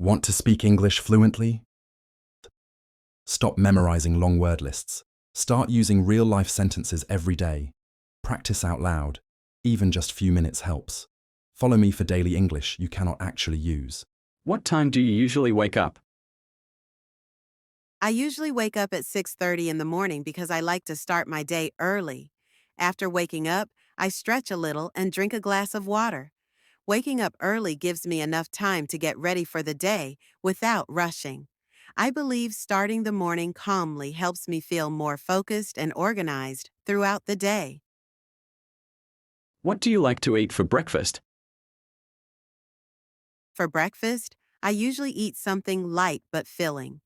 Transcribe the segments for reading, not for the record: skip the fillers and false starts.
Want to speak English fluently? Stop memorizing long word lists. Start using real-life sentences every day. Practice out loud. Even just few minutes helps. Follow me for daily English you cannot actually use. What time do you usually wake up? I usually wake up at 6:30 in the morning because I like to start my day early. After waking up, I stretch a little and drink a glass of water. Waking up early gives me enough time to get ready for the day without rushing. I believe starting the morning calmly helps me feel more focused and organized throughout the day. What do you like to eat for breakfast? For breakfast, I usually eat something light but filling.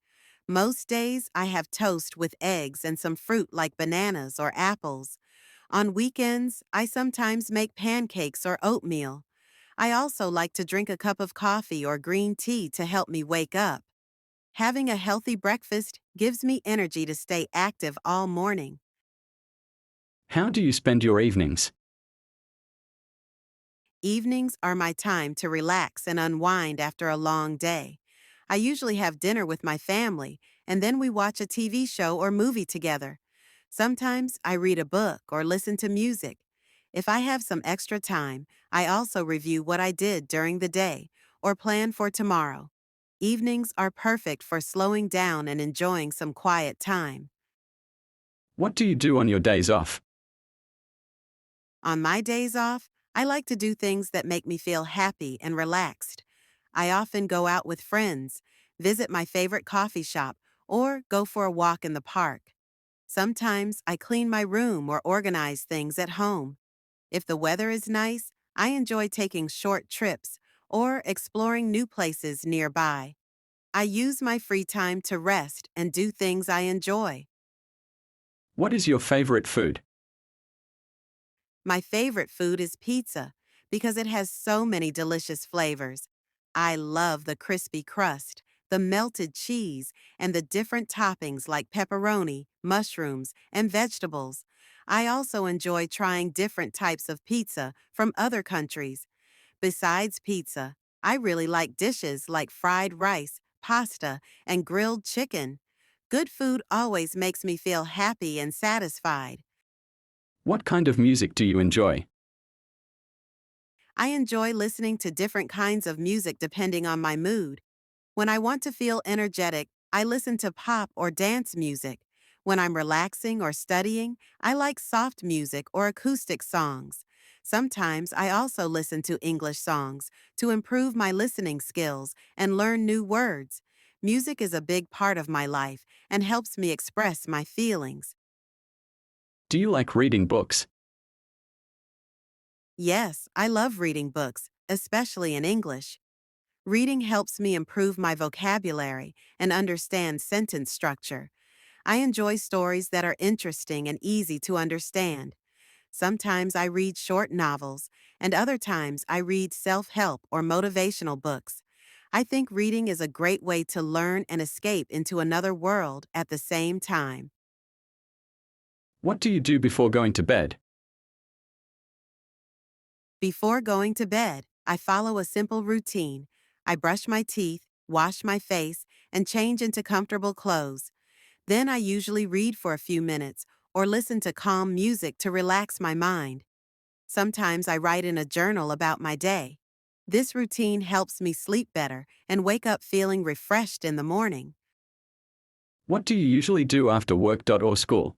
Most days, I have toast with eggs and some fruit like bananas or apples. On weekends, I sometimes make pancakes or oatmeal. I also like to drink a cup of coffee or green tea to help me wake up. Having a healthy breakfast gives me energy to stay active all morning. How do you spend your evenings? Evenings are my time to relax and unwind after a long day. I usually have dinner with my family, and then we watch a TV show or movie together. Sometimes I read a book or listen to music. If I have some extra time, I also review what I did during the day or plan for tomorrow. Evenings are perfect for slowing down and enjoying some quiet time. What do you do on your days off? On my days off, I like to do things that make me feel happy and relaxed. I often go out with friends, visit my favorite coffee shop, or go for a walk in the park. Sometimes I clean my room or organize things at home. If the weather is nice, I enjoy taking short trips or exploring new places nearby. I use my free time to rest and do things I enjoy. What is your favorite food? My favorite food is pizza because it has so many delicious flavors. I love the crispy crust, the melted cheese, and the different toppings like pepperoni, mushrooms, and vegetables. I also enjoy trying different types of pizza from other countries. Besides pizza, I really like dishes like fried rice, pasta, and grilled chicken. Good food always makes me feel happy and satisfied. What kind of music do you enjoy? I enjoy listening to different kinds of music depending on my mood. When I want to feel energetic, I listen to pop or dance music. When I'm relaxing or studying, I like soft music or acoustic songs. Sometimes I also listen to English songs to improve my listening skills and learn new words. Music is a big part of my life and helps me express my feelings. Do you like reading books? Yes, I love reading books, especially in English. Reading helps me improve my vocabulary and understand sentence structure. I enjoy stories that are interesting and easy to understand. Sometimes I read short novels, and other times I read self-help or motivational books. I think reading is a great way to learn and escape into another world at the same time. What do you do before going to bed? Before going to bed, I follow a simple routine. I brush my teeth, wash my face, and change into comfortable clothes. Then I usually read for a few minutes or listen to calm music to relax my mind. Sometimes I write in a journal about my day. This routine helps me sleep better and wake up feeling refreshed in the morning. What do you usually do after work or school?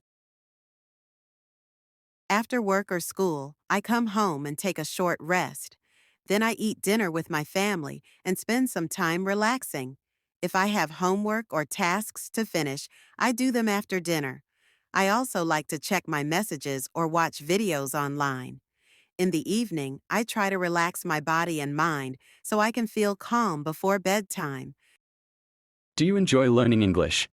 After work or school, I come home and take a short rest. Then I eat dinner with my family and spend some time relaxing. If I have homework or tasks to finish, I do them after dinner. I also like to check my messages or watch videos online. In the evening, I try to relax my body and mind so I can feel calm before bedtime. Do you enjoy learning English?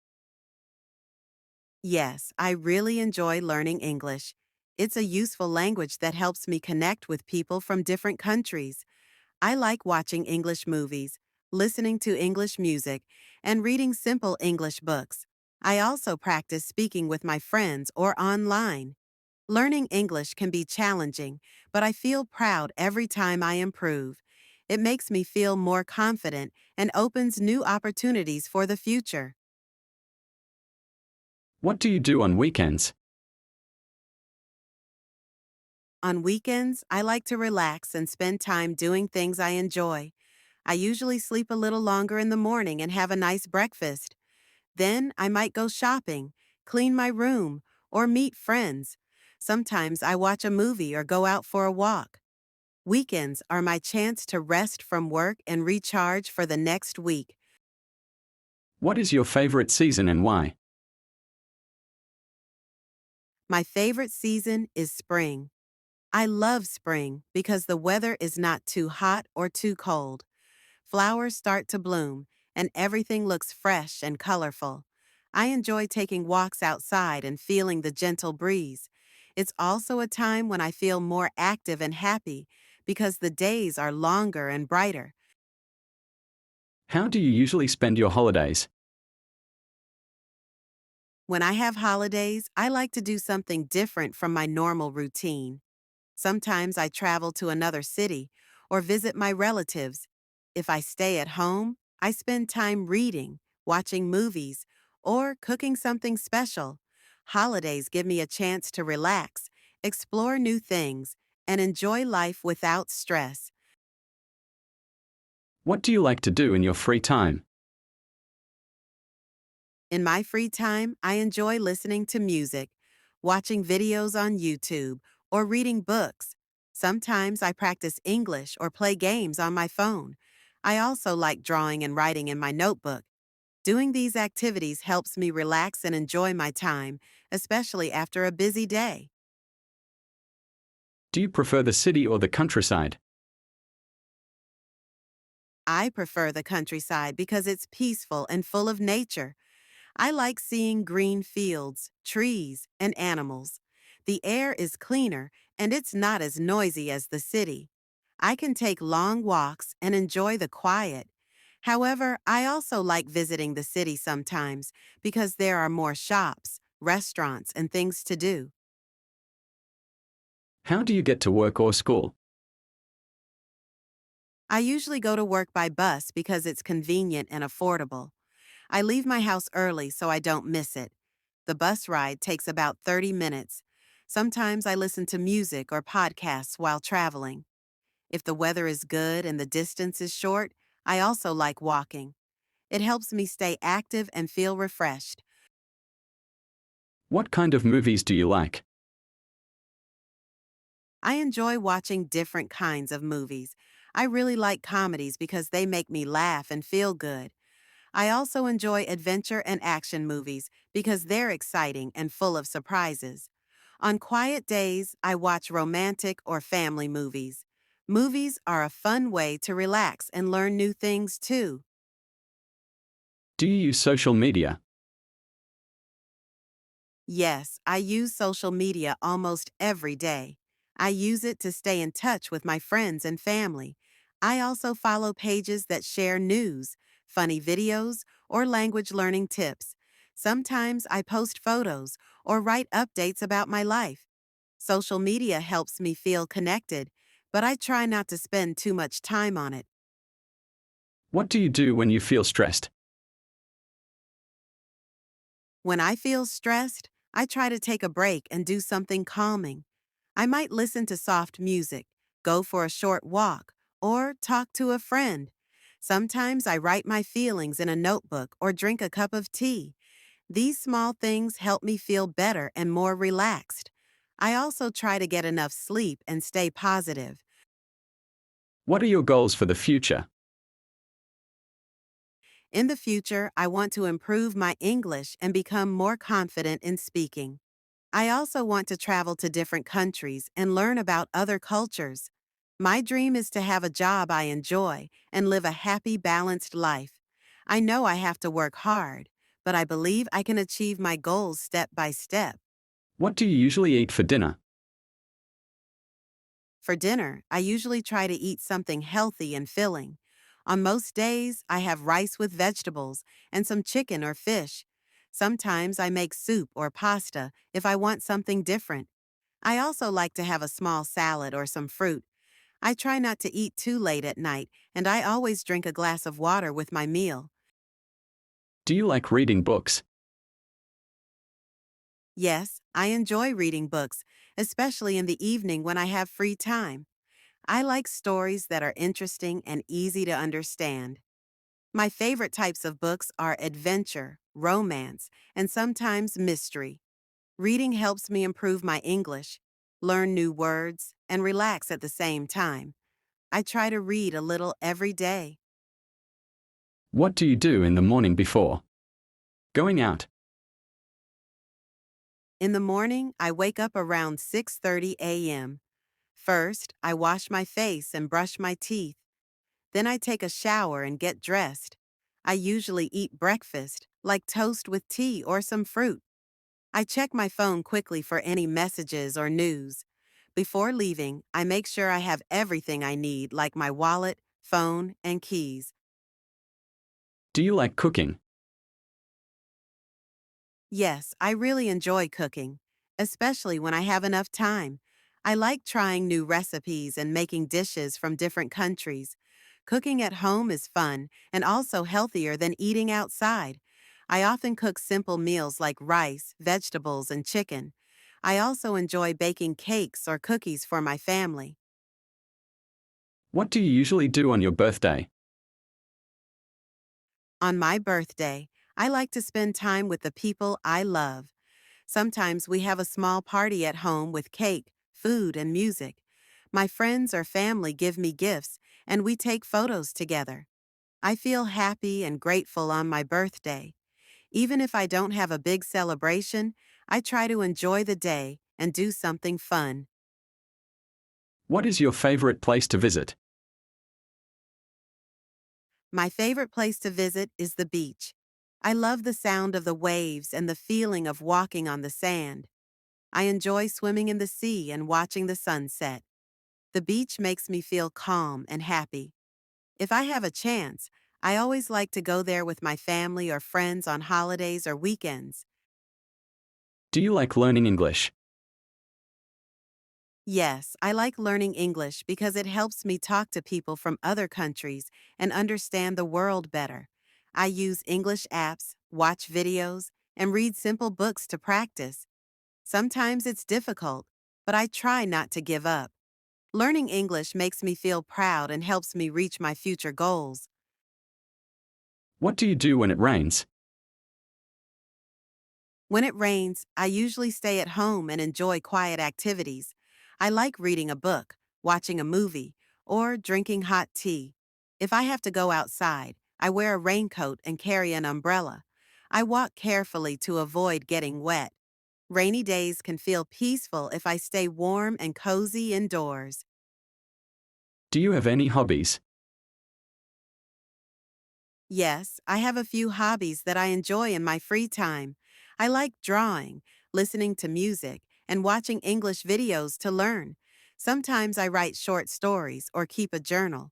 Yes, I really enjoy learning English. It's a useful language that helps me connect with people from different countries. I like watching English movies, listening to English music, and reading simple English books. I also practice speaking with my friends or online. Learning English can be challenging, but I feel proud every time I improve. It makes me feel more confident and opens new opportunities for the future. What do you do on weekends? On weekends, I like to relax and spend time doing things I enjoy. I usually sleep a little longer in the morning and have a nice breakfast. Then I might go shopping, clean my room, or meet friends. Sometimes I watch a movie or go out for a walk. Weekends are my chance to rest from work and recharge for the next week. What is your favorite season and why? My favorite season is spring. I love spring because the weather is not too hot or too cold. Flowers start to bloom, and everything looks fresh and colorful. I enjoy taking walks outside and feeling the gentle breeze. It's also a time when I feel more active and happy because the days are longer and brighter. How do you usually spend your holidays? When I have holidays, I like to do something different from my normal routine. Sometimes I travel to another city or visit my relatives. If I stay at home, I spend time reading, watching movies, or cooking something special. Holidays give me a chance to relax, explore new things, and enjoy life without stress. What do you like to do in your free time? In my free time, I enjoy listening to music, watching videos on YouTube, or reading books. Sometimes I practice English or play games on my phone. I also like drawing and writing in my notebook. Doing these activities helps me relax and enjoy my time, especially after a busy day. Do you prefer the city or the countryside? I prefer the countryside because it's peaceful and full of nature. I like seeing green fields, trees, and animals. The air is cleaner and it's not as noisy as the city. I can take long walks and enjoy the quiet. However, I also like visiting the city sometimes because there are more shops, restaurants, and things to do. How do you get to work or school? I usually go to work by bus because it's convenient and affordable. I leave my house early so I don't miss it. The bus ride takes about 30 minutes. Sometimes I listen to music or podcasts while traveling. If the weather is good and the distance is short, I also like walking. It helps me stay active and feel refreshed. What kind of movies do you like? I enjoy watching different kinds of movies. I really like comedies because they make me laugh and feel good. I also enjoy adventure and action movies because they're exciting and full of surprises. On quiet days, I watch romantic or family movies. Movies are a fun way to relax and learn new things too. Do you use social media? Yes, I use social media almost every day. I use it to stay in touch with my friends and family. I also follow pages that share news, funny videos, or language learning tips. Sometimes I post photos or write updates about my life. Social media helps me feel connected, but I try not to spend too much time on it. What do you do when you feel stressed? When I feel stressed, I try to take a break and do something calming. I might listen to soft music, go for a short walk, or talk to a friend. Sometimes I write my feelings in a notebook or drink a cup of tea. These small things help me feel better and more relaxed. I also try to get enough sleep and stay positive. What are your goals for the future? In the future, I want to improve my English and become more confident in speaking. I also want to travel to different countries and learn about other cultures. My dream is to have a job I enjoy and live a happy, balanced life. I know I have to work hard, but I believe I can achieve my goals step by step. What do you usually eat for dinner? For dinner, I usually try to eat something healthy and filling. On most days, I have rice with vegetables and some chicken or fish. Sometimes I make soup or pasta if I want something different. I also like to have a small salad or some fruit. I try not to eat too late at night, and I always drink a glass of water with my meal. Do you like reading books? Yes, I enjoy reading books, especially in the evening when I have free time. I like stories that are interesting and easy to understand. My favorite types of books are adventure, romance, and sometimes mystery. Reading helps me improve my English, learn new words, and relax at the same time. I try to read a little every day. What do you do in the morning before going out? In the morning, I wake up around 6:30 a.m. First, I wash my face and brush my teeth. Then I take a shower and get dressed. I usually eat breakfast, like toast with tea or some fruit. I check my phone quickly for any messages or news. Before leaving, I make sure I have everything I need, like my wallet, phone, and keys. Do you like cooking? Yes, I really enjoy cooking, especially when I have enough time. I like trying new recipes and making dishes from different countries. Cooking at home is fun and also healthier than eating outside. I often cook simple meals like rice, vegetables, and chicken. I also enjoy baking cakes or cookies for my family. What do you usually do on your birthday? On my birthday, I like to spend time with the people I love. Sometimes we have a small party at home with cake, food, and music. My friends or family give me gifts, and we take photos together. I feel happy and grateful on my birthday. Even if I don't have a big celebration, I try to enjoy the day and do something fun. What is your favorite place to visit? My favorite place to visit is the beach. I love the sound of the waves and the feeling of walking on the sand. I enjoy swimming in the sea and watching the sunset. The beach makes me feel calm and happy. If I have a chance, I always like to go there with my family or friends on holidays or weekends. Do you like learning English? Yes, I like learning English because it helps me talk to people from other countries and understand the world better. I use English apps, watch videos, and read simple books to practice. Sometimes it's difficult, but I try not to give up. Learning English makes me feel proud and helps me reach my future goals. What do you do when it rains? When it rains, I usually stay at home and enjoy quiet activities. I like reading a book, watching a movie, or drinking hot tea. If I have to go outside, I wear a raincoat and carry an umbrella. I walk carefully to avoid getting wet. Rainy days can feel peaceful if I stay warm and cozy indoors. Do you have any hobbies? Yes, I have a few hobbies that I enjoy in my free time. I like drawing, listening to music, and watching English videos to learn. Sometimes I write short stories or keep a journal.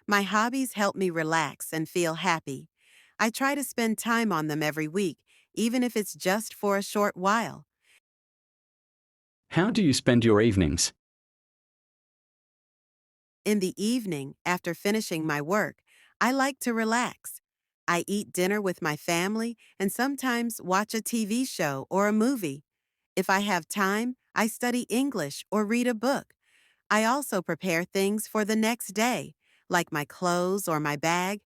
My hobbies help me relax and feel happy. I try to spend time on them every week, even if it's just for a short while. How do you spend your evenings? In the evening, after finishing my work, I like to relax. I eat dinner with my family and sometimes watch a TV show or a movie. If I have time, I study English or read a book. I also prepare things for the next day, like my clothes or my bag.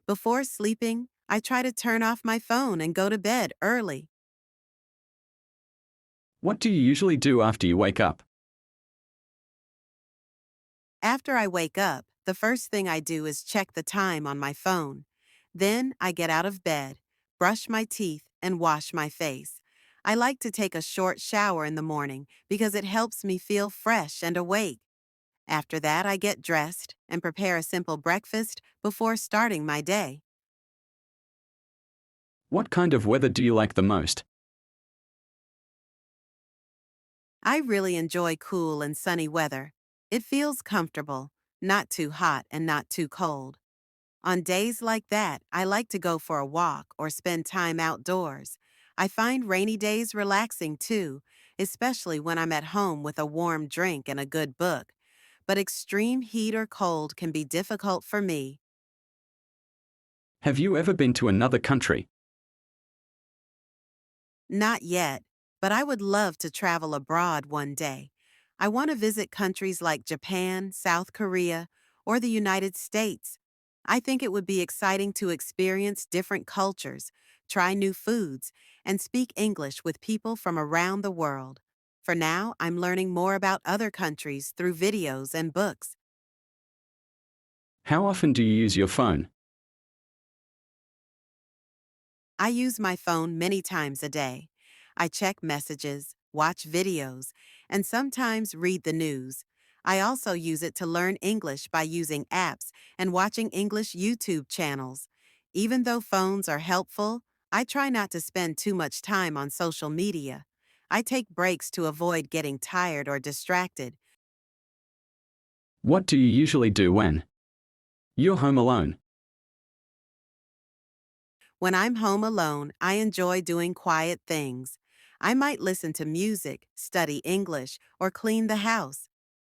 Before sleeping, I try to turn off my phone and go to bed early. What do you usually do after you wake up? After I wake up, the first thing I do is check the time on my phone. Then I get out of bed, brush my teeth, and wash my face. I like to take a short shower in the morning because it helps me feel fresh and awake. After that, I get dressed and prepare a simple breakfast before starting my day. What kind of weather do you like the most? I really enjoy cool and sunny weather. It feels comfortable, not too hot and not too cold. On days like that, I like to go for a walk or spend time outdoors. I find rainy days relaxing too, especially when I'm at home with a warm drink and a good book. but extreme heat or cold can be difficult for me. Have you ever been to another country? Not yet, but I would love to travel abroad one day. I want to visit countries like Japan, South Korea, or the United States. I think it would be exciting to experience different cultures, try new foods, and speak English with people from around the world. For now, I'm learning more about other countries through videos and books. How often do you use your phone? I use my phone many times a day. I check messages, watch videos, and sometimes read the news. I also use it to learn English by using apps and watching English YouTube channels. Even though phones are helpful, I try not to spend too much time on social media. I take breaks to avoid getting tired or distracted. What do you usually do when you're home alone? When I'm home alone, I enjoy doing quiet things. I might listen to music, study English, or clean the house.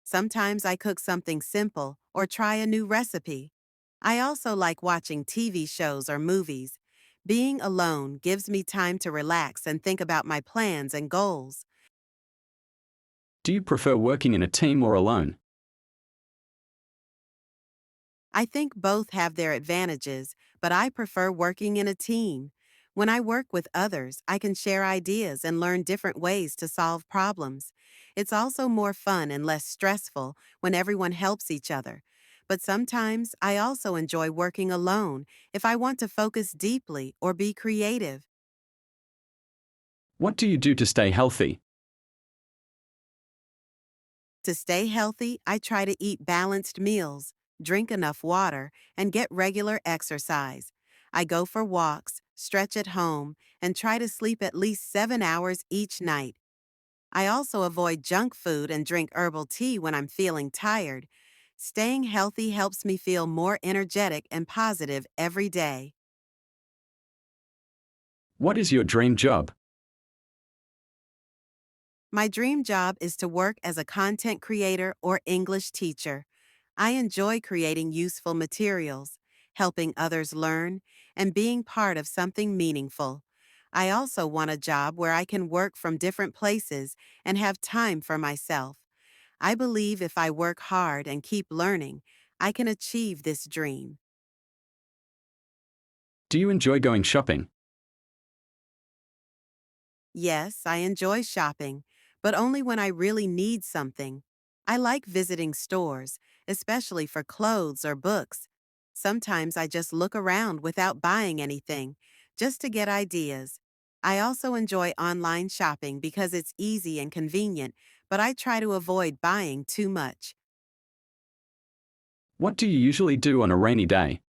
Sometimes I cook something simple or try a new recipe. I also like watching TV shows or movies. Being alone gives me time to relax and think about my plans and goals. Do you prefer working in a team or alone? I think both have their advantages, but I prefer working in a team. When I work with others, I can share ideas and learn different ways to solve problems. It's also more fun and less stressful when everyone helps each other. But sometimes I also enjoy working alone if I want to focus deeply or be creative. What do you do to stay healthy? To stay healthy, I try to eat balanced meals, drink enough water, and get regular exercise. I go for walks, stretch at home, and try to sleep at least 7 hours each night. I also avoid junk food and drink herbal tea when I'm feeling tired. Staying healthy helps me feel more energetic and positive every day. What is your dream job? My dream job is to work as a content creator or English teacher. I enjoy creating useful materials, helping others learn, and being part of something meaningful. I also want a job where I can work from different places and have time for myself. I believe if I work hard and keep learning, I can achieve this dream. Do you enjoy going shopping? Yes, I enjoy shopping, but only when I really need something. I like visiting stores, especially for clothes or books. Sometimes I just look around without buying anything, just to get ideas. I also enjoy online shopping because it's easy and convenient, but I try to avoid buying too much. What do you usually do on a rainy day?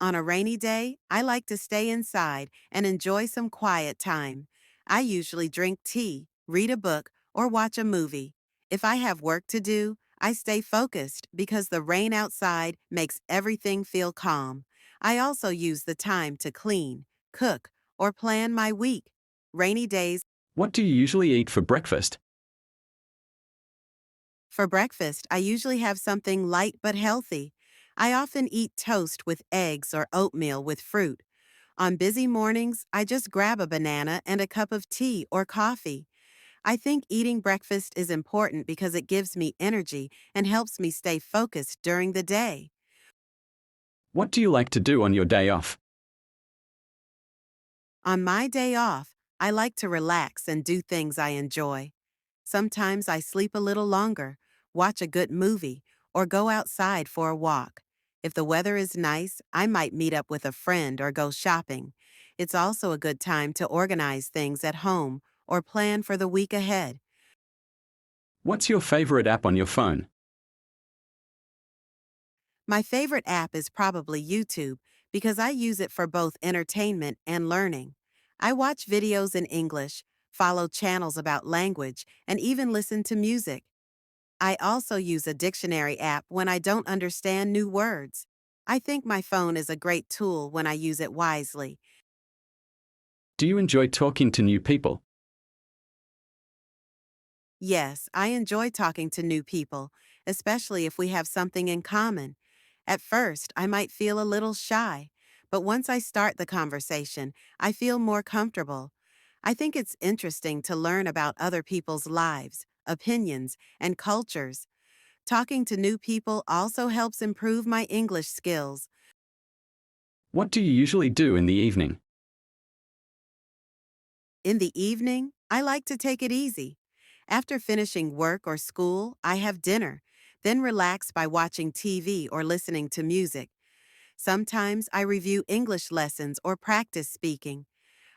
On a rainy day, I like to stay inside and enjoy some quiet time. I usually drink tea, read a book, or watch a movie. If I have work to do, I stay focused because the rain outside makes everything feel calm. I also use the time to clean, cook, or plan my week. Rainy days. What do you usually eat for breakfast? For breakfast, I usually have something light but healthy. I often eat toast with eggs or oatmeal with fruit. On busy mornings, I just grab a banana and a cup of tea or coffee. I think eating breakfast is important because it gives me energy and helps me stay focused during the day. What do you like to do on your day off? On my day off, I like to relax and do things I enjoy. Sometimes I sleep a little longer, watch a good movie, or go outside for a walk. If the weather is nice, I might meet up with a friend or go shopping. It's also a good time to organize things at home or plan for the week ahead. What's your favorite app on your phone? My favorite app is probably YouTube because I use it for both entertainment and learning. I watch videos in English, follow channels about language, and even listen to music. I also use a dictionary app when I don't understand new words. I think my phone is a great tool when I use it wisely. Do you enjoy talking to new people? Yes, I enjoy talking to new people, especially if we have something in common. At first, I might feel a little shy, but once I start the conversation, I feel more comfortable. I think it's interesting to learn about other people's lives, opinions, and cultures. Talking to new people also helps improve my English skills. What do you usually do in the evening? In the evening, I like to take it easy. After finishing work or school, I have dinner, then relax by watching TV or listening to music. Sometimes I review English lessons or practice speaking.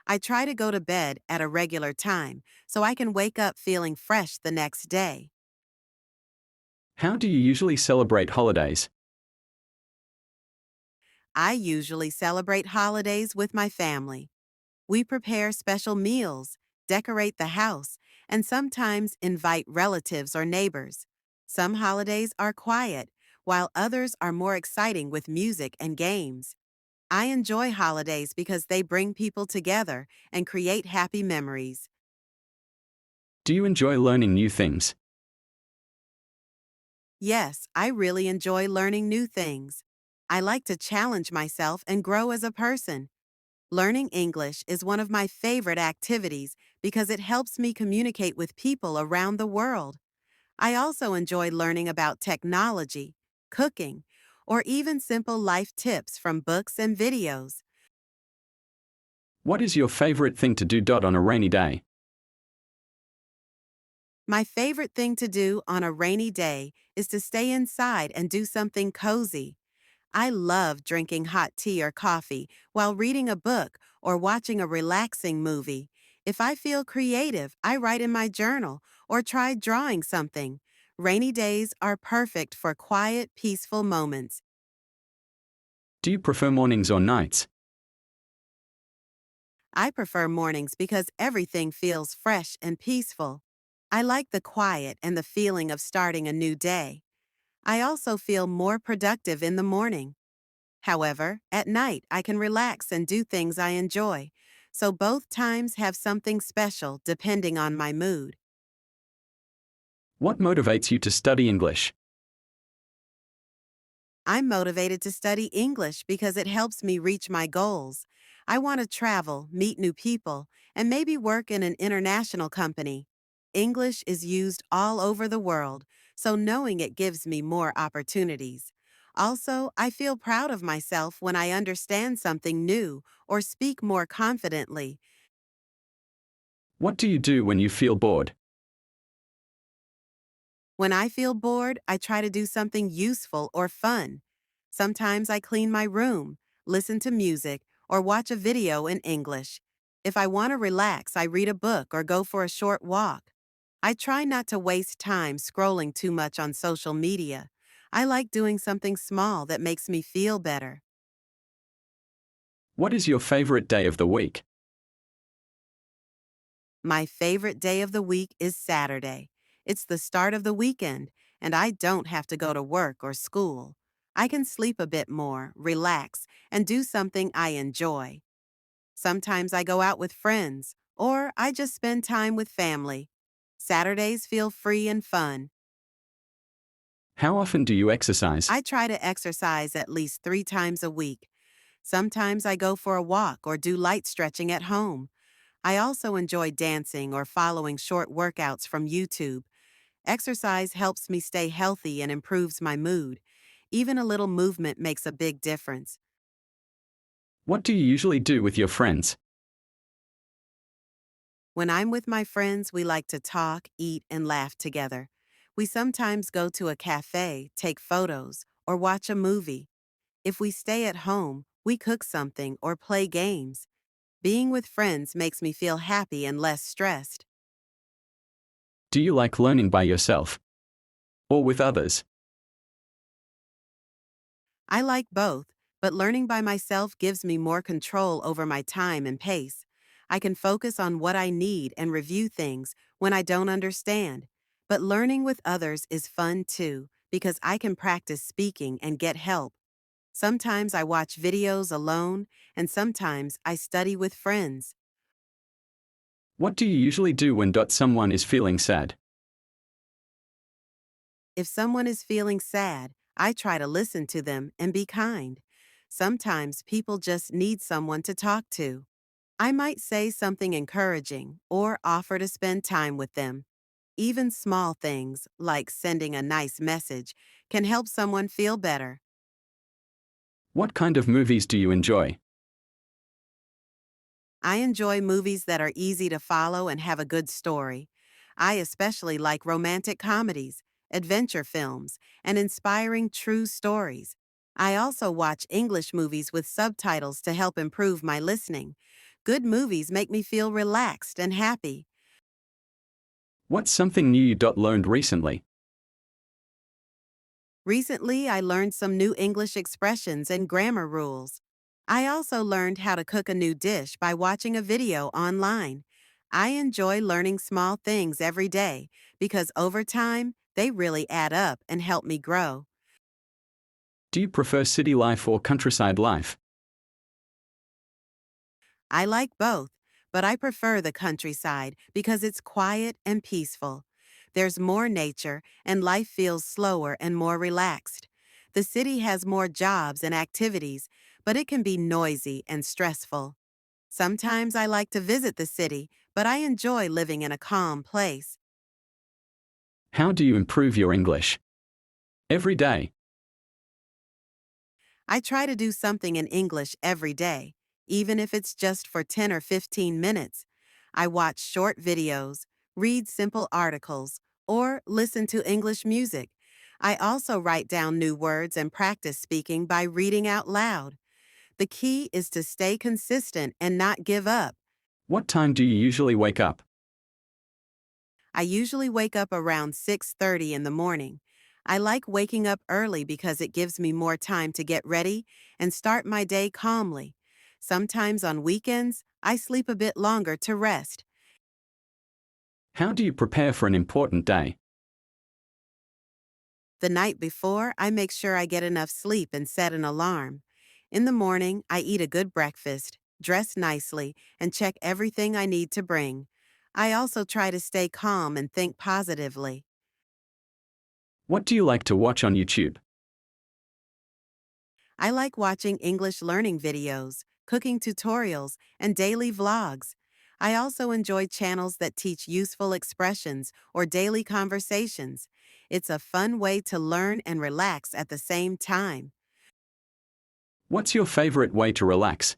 I try to go to bed at a regular time so I can wake up feeling fresh the next day. How do you usually celebrate holidays? I usually celebrate holidays with my family. We prepare special meals, decorate the house, and sometimes invite relatives or neighbors. Some holidays are quiet, while others are more exciting with music and games. I enjoy holidays because they bring people together and create happy memories. Do you enjoy learning new things? Yes, I really enjoy learning new things. I like to challenge myself and grow as a person. Learning English is one of my favorite activities because it helps me communicate with people around the world. I also enjoy learning about technology, cooking, or even simple life tips from books and videos. What is your favorite thing to do on a rainy day? My favorite thing to do on a rainy day is to stay inside and do something cozy. I love drinking hot tea or coffee while reading a book or watching a relaxing movie. If I feel creative, I write in my journal or try drawing something. Rainy days are perfect for quiet, peaceful moments. Do you prefer mornings or nights? I prefer mornings because everything feels fresh and peaceful. I like the quiet and the feeling of starting a new day. I also feel more productive in the morning. However, at night I can relax and do things I enjoy, so both times have something special depending on my mood. What motivates you to study English? I'm motivated to study English because it helps me reach my goals. I want to travel, meet new people, and maybe work in an international company. English is used all over the world, so knowing it gives me more opportunities. Also, I feel proud of myself when I understand something new or speak more confidently. What do you do when you feel bored? When I feel bored, I try to do something useful or fun. Sometimes I clean my room, listen to music, or watch a video in English. If I want to relax, I read a book or go for a short walk. I try not to waste time scrolling too much on social media. I like doing something small that makes me feel better. What is your favorite day of the week? My favorite day of the week is Saturday. It's the start of the weekend, and I don't have to go to work or school. I can sleep a bit more, relax, and do something I enjoy. Sometimes I go out with friends, or I just spend time with family. Saturdays feel free and fun. How often do you exercise? I try to exercise at least 3 times a week. Sometimes I go for a walk or do light stretching at home. I also enjoy dancing or following short workouts from YouTube. Exercise helps me stay healthy and improves my mood. Even a little movement makes a big difference. What do you usually do with your friends? When I'm with my friends, we like to talk, eat, and laugh together. We sometimes go to a cafe, take photos, or watch a movie. If we stay at home, we cook something or play games. Being with friends makes me feel happy and less stressed. Do you like learning by yourself or with others? I like both, but learning by myself gives me more control over my time and pace. I can focus on what I need and review things when I don't understand. But learning with others is fun too, because I can practice speaking and get help. Sometimes I watch videos alone, and sometimes I study with friends. What do you usually do when someone is feeling sad? If someone is feeling sad, I try to listen to them and be kind. Sometimes people just need someone to talk to. I might say something encouraging or offer to spend time with them. Even small things, like sending a nice message, can help someone feel better. What kind of movies do you enjoy? I enjoy movies that are easy to follow and have a good story. I especially like romantic comedies, adventure films, and inspiring true stories. I also watch English movies with subtitles to help improve my listening. Good movies make me feel relaxed and happy. What's something new you learned recently? Recently, I learned some new English expressions and grammar rules. I also learned how to cook a new dish by watching a video online. I enjoy learning small things every day because over time, they really add up and help me grow. Do you prefer city life or countryside life? I like both, but I prefer the countryside because it's quiet and peaceful. There's more nature and life feels slower and more relaxed. The city has more jobs and activities, but it can be noisy and stressful. Sometimes I like to visit the city, but I enjoy living in a calm place. How do you improve your English? Every day. I try to do something in English every day, even if it's just for 10 or 15 minutes. I watch short videos, read simple articles, or listen to English music. I also write down new words and practice speaking by reading out loud. The key is to stay consistent and not give up. What time do you usually wake up? I usually wake up around 6:30 in the morning. I like waking up early because it gives me more time to get ready and start my day calmly. Sometimes on weekends, I sleep a bit longer to rest. How do you prepare for an important day? The night before, I make sure I get enough sleep and set an alarm. In the morning, I eat a good breakfast, dress nicely, and check everything I need to bring. I also try to stay calm and think positively. What do you like to watch on YouTube? I like watching English learning videos, cooking tutorials, and daily vlogs. I also enjoy channels that teach useful expressions or daily conversations. It's a fun way to learn and relax at the same time. What's your favorite way to relax?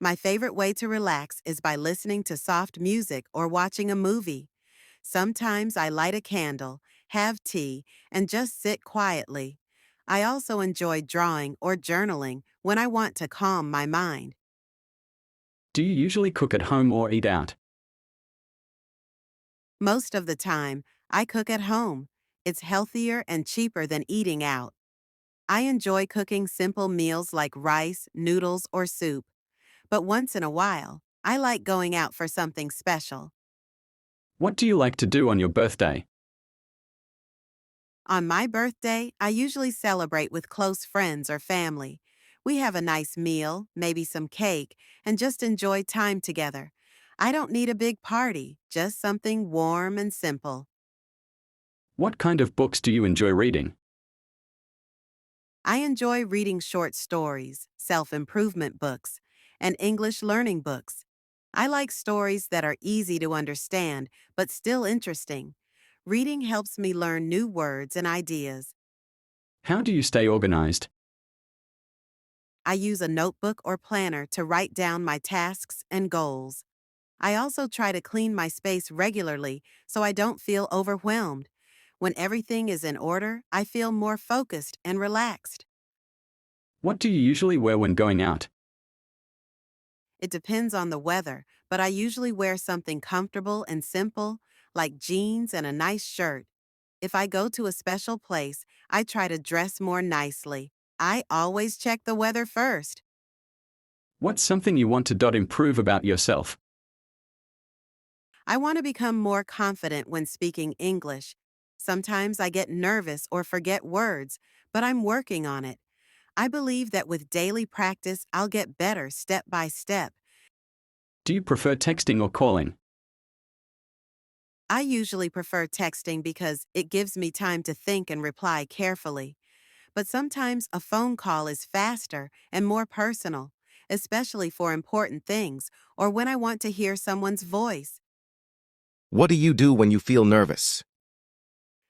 My favorite way to relax is by listening to soft music or watching a movie. Sometimes I light a candle, have tea, and just sit quietly. I also enjoy drawing or journaling when I want to calm my mind. Do you usually cook at home or eat out? Most of the time, I cook at home. It's healthier and cheaper than eating out. I enjoy cooking simple meals like rice, noodles, or soup. But once in a while, I like going out for something special. What do you like to do on your birthday? On my birthday, I usually celebrate with close friends or family. We have a nice meal, maybe some cake, and just enjoy time together. I don't need a big party, just something warm and simple. What kind of books do you enjoy reading? I enjoy reading short stories, self-improvement books, and English learning books. I like stories that are easy to understand but still interesting. Reading helps me learn new words and ideas. How do you stay organized? I use a notebook or planner to write down my tasks and goals. I also try to clean my space regularly so I don't feel overwhelmed. When everything is in order, I feel more focused and relaxed. What do you usually wear when going out? It depends on the weather, but I usually wear something comfortable and simple, like jeans and a nice shirt. If I go to a special place, I try to dress more nicely. I always check the weather first. What's something you want to improve about yourself? I want to become more confident when speaking English. Sometimes I get nervous or forget words, but I'm working on it. I believe that with daily practice, I'll get better step by step. Do you prefer texting or calling? I usually prefer texting because it gives me time to think and reply carefully. But sometimes a phone call is faster and more personal, especially for important things or when I want to hear someone's voice. What do you do when you feel nervous?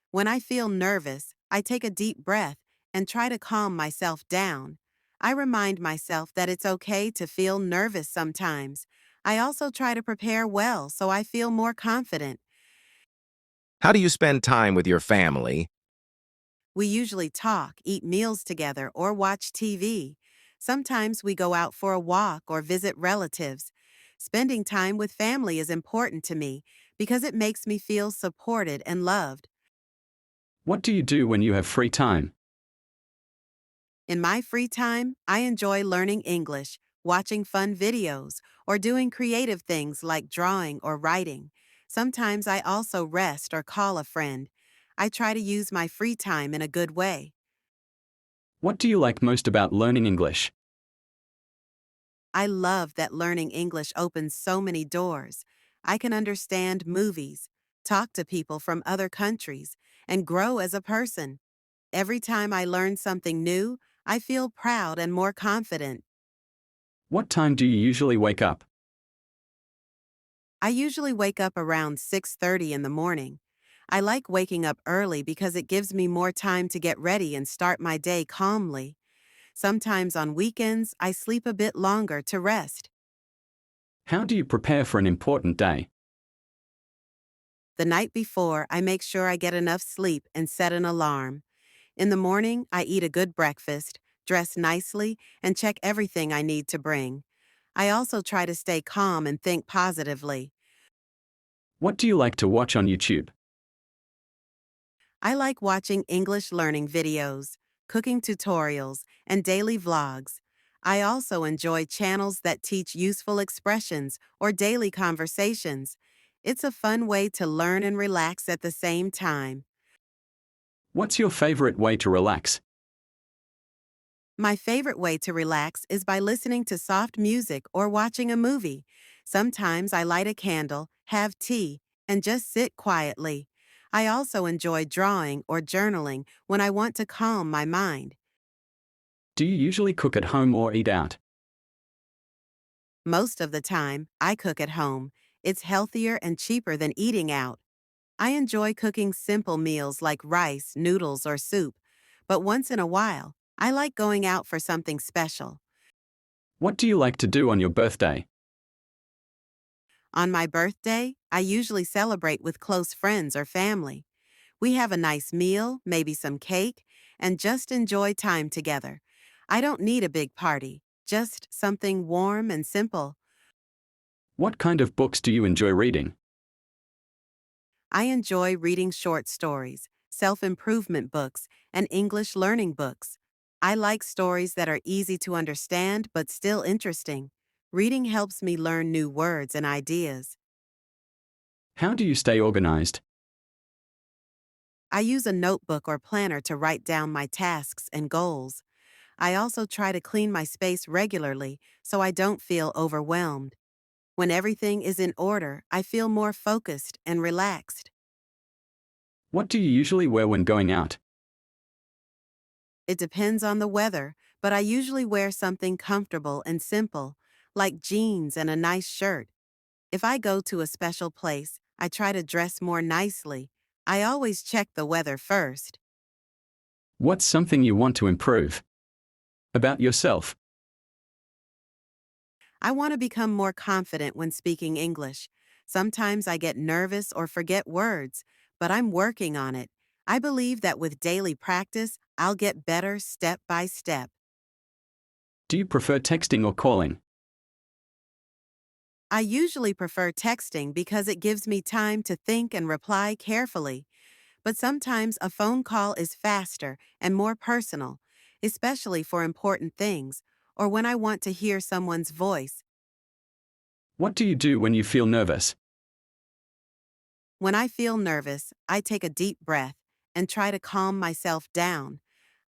When I feel nervous, I take a deep breath and try to calm myself down. I remind myself that it's okay to feel nervous sometimes. I also try to prepare well so I feel more confident. How do you spend time with your family? We usually talk, eat meals together, or watch TV. Sometimes we go out for a walk or visit relatives. Spending time with family is important to me because it makes me feel supported and loved. What do you do when you have free time? In my free time, I enjoy learning English, watching fun videos, or doing creative things like drawing or writing. Sometimes I also rest or call a friend. I try to use my free time in a good way. What do you like most about learning English? I love that learning English opens so many doors. I can understand movies, talk to people from other countries, and grow as a person. Every time I learn something new, I feel proud and more confident. What time do you usually wake up? I usually wake up around 6:30 in the morning. I like waking up early because it gives me more time to get ready and start my day calmly. Sometimes on weekends, I sleep a bit longer to rest. How do you prepare for an important day? The night before, I make sure I get enough sleep and set an alarm. In the morning, I eat a good breakfast, dress nicely, and check everything I need to bring. I also try to stay calm and think positively. What do you like to watch on YouTube? I like watching English learning videos, cooking tutorials, and daily vlogs. I also enjoy channels that teach useful expressions or daily conversations. It's a fun way to learn and relax at the same time. What's your favorite way to relax? My favorite way to relax is by listening to soft music or watching a movie. Sometimes I light a candle, have tea, and just sit quietly. I also enjoy drawing or journaling when I want to calm my mind. Do you usually cook at home or eat out? Most of the time, I cook at home. It's healthier and cheaper than eating out. I enjoy cooking simple meals like rice, noodles, or soup. But once in a while, I like going out for something special. What do you like to do on your birthday? On my birthday, I usually celebrate with close friends or family. We have a nice meal, maybe some cake, and just enjoy time together. I don't need a big party, just something warm and simple. What kind of books do you enjoy reading? I enjoy reading short stories, self-improvement books, and English learning books. I like stories that are easy to understand but still interesting. Reading helps me learn new words and ideas. How do you stay organized? I use a notebook or planner to write down my tasks and goals. I also try to clean my space regularly so I don't feel overwhelmed. When everything is in order, I feel more focused and relaxed. What do you usually wear when going out? It depends on the weather, but I usually wear something comfortable and simple, like jeans and a nice shirt. If I go to a special place, I try to dress more nicely. I always check the weather first. What's something you want to improve? About yourself. I want to become more confident when speaking English. Sometimes I get nervous or forget words, but I'm working on it. I believe that with daily practice, I'll get better step by step. Do you prefer texting or calling? I usually prefer texting because it gives me time to think and reply carefully. But sometimes a phone call is faster and more personal, especially for important things or when I want to hear someone's voice. What do you do when you feel nervous? When I feel nervous, I take a deep breath and try to calm myself down.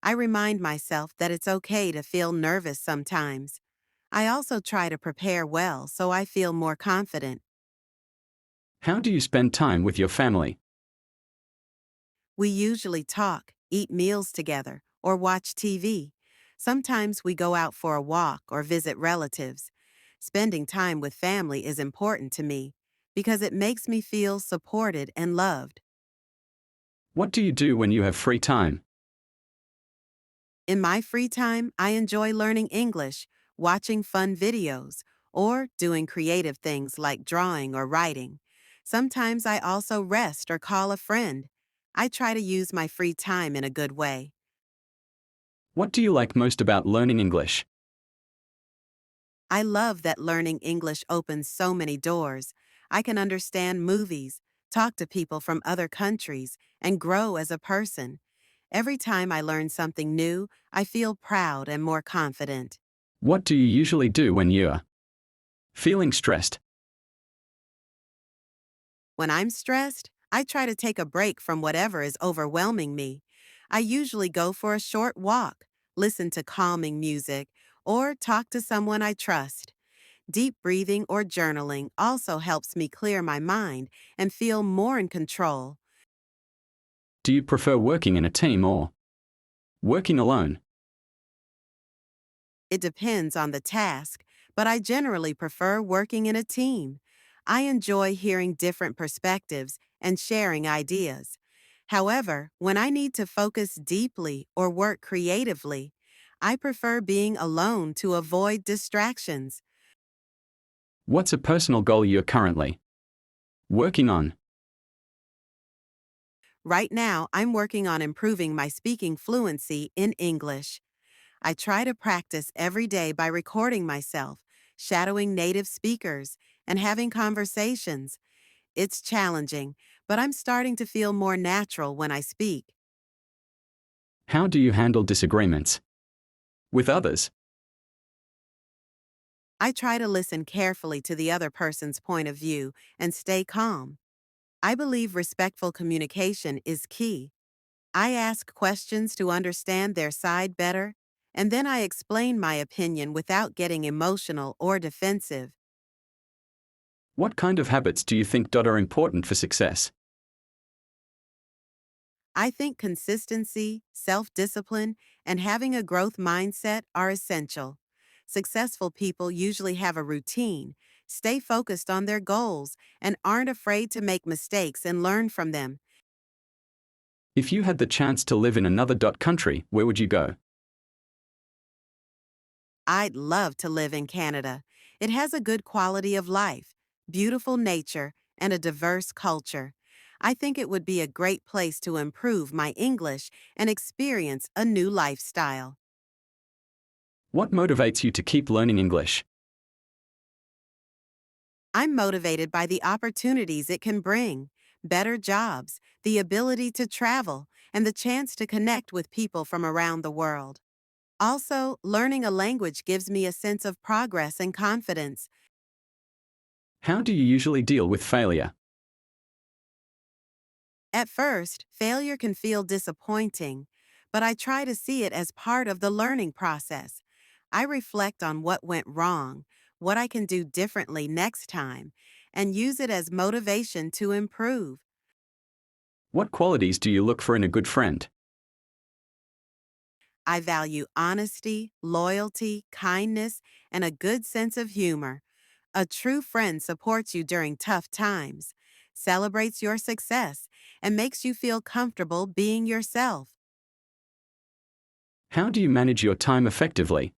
I remind myself that it's okay to feel nervous sometimes. I also try to prepare well so I feel more confident. How do you spend time with your family? We usually talk, eat meals together, or watch TV. Sometimes we go out for a walk or visit relatives. Spending time with family is important to me because it makes me feel supported and loved. What do you do when you have free time? In my free time, I enjoy learning English, watching fun videos, or doing creative things like drawing or writing. Sometimes I also rest or call a friend. I try to use my free time in a good way. What do you like most about learning English? I love that learning English opens so many doors. I can understand movies, talk to people from other countries, and grow as a person. Every time I learn something new, I feel proud and more confident. What do you usually do when you're feeling stressed? When I'm stressed, I try to take a break from whatever is overwhelming me. I usually go for a short walk, listen to calming music, or talk to someone I trust. Deep breathing or journaling also helps me clear my mind and feel more in control. Do you prefer working in a team or working alone? It depends on the task, but I generally prefer working in a team. I enjoy hearing different perspectives and sharing ideas. However, when I need to focus deeply or work creatively, I prefer being alone to avoid distractions. What's a personal goal you're currently working on? Right now, I'm working on improving my speaking fluency in English. I try to practice every day by recording myself, shadowing native speakers, and having conversations. It's challenging, but I'm starting to feel more natural when I speak. How do you handle disagreements with others? I try to listen carefully to the other person's point of view and stay calm. I believe respectful communication is key. I ask questions to understand their side better, and then I explain my opinion without getting emotional or defensive. What kind of habits do you think are important for success? I think consistency, self discipline, and having a growth mindset are essential. Successful people usually have a routine, stay focused on their goals, and aren't afraid to make mistakes and learn from them. If you had the chance to live in another country, where would you go? I'd love to live in Canada. It has a good quality of life, beautiful nature, and a diverse culture. I think it would be a great place to improve my English and experience a new lifestyle. What motivates you to keep learning English? I'm motivated by the opportunities it can bring, better jobs, the ability to travel, and the chance to connect with people from around the world. Also, learning a language gives me a sense of progress and confidence. How do you usually deal with failure? At first, failure can feel disappointing, but I try to see it as part of the learning process. I reflect on what went wrong, what I can do differently next time, and use it as motivation to improve. What qualities do you look for in a good friend? I value honesty, loyalty, kindness, and a good sense of humor. A true friend supports you during tough times, celebrates your success, and makes you feel comfortable being yourself. How do you manage your time effectively?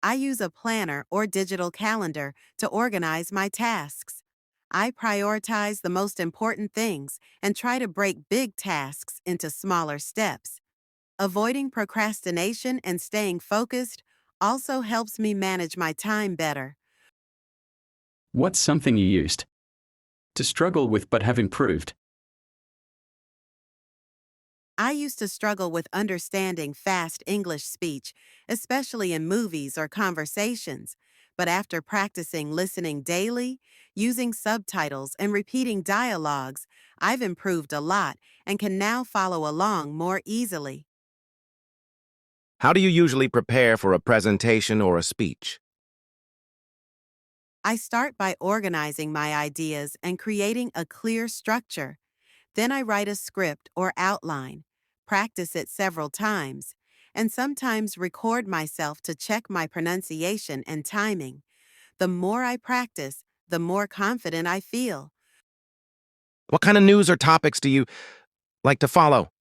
I use a planner or digital calendar to organize my tasks. I prioritize the most important things and try to break big tasks into smaller steps. Avoiding procrastination and staying focused also helps me manage my time better. What's something you used to struggle with but have improved? I used to struggle with understanding fast English speech, especially in movies or conversations. But after practicing listening daily, using subtitles, and repeating dialogues, I've improved a lot and can now follow along more easily. How do you usually prepare for a presentation or a speech? I start by organizing my ideas and creating a clear structure. Then I write a script or outline, practice it several times, and sometimes record myself to check my pronunciation and timing. The more I practice, the more confident I feel. What kind of news or topics do you like to follow?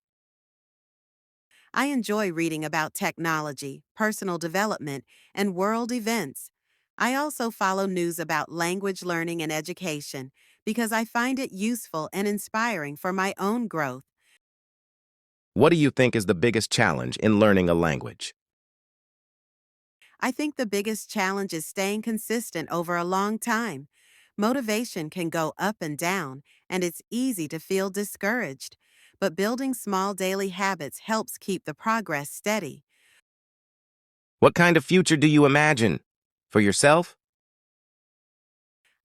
I enjoy reading about technology, personal development, and world events. I also follow news about language learning and education because I find it useful and inspiring for my own growth. What do you think is the biggest challenge in learning a language? I think the biggest challenge is staying consistent over a long time. Motivation can go up and down, and it's easy to feel discouraged. But building small daily habits helps keep the progress steady. What kind of future do you imagine? For yourself?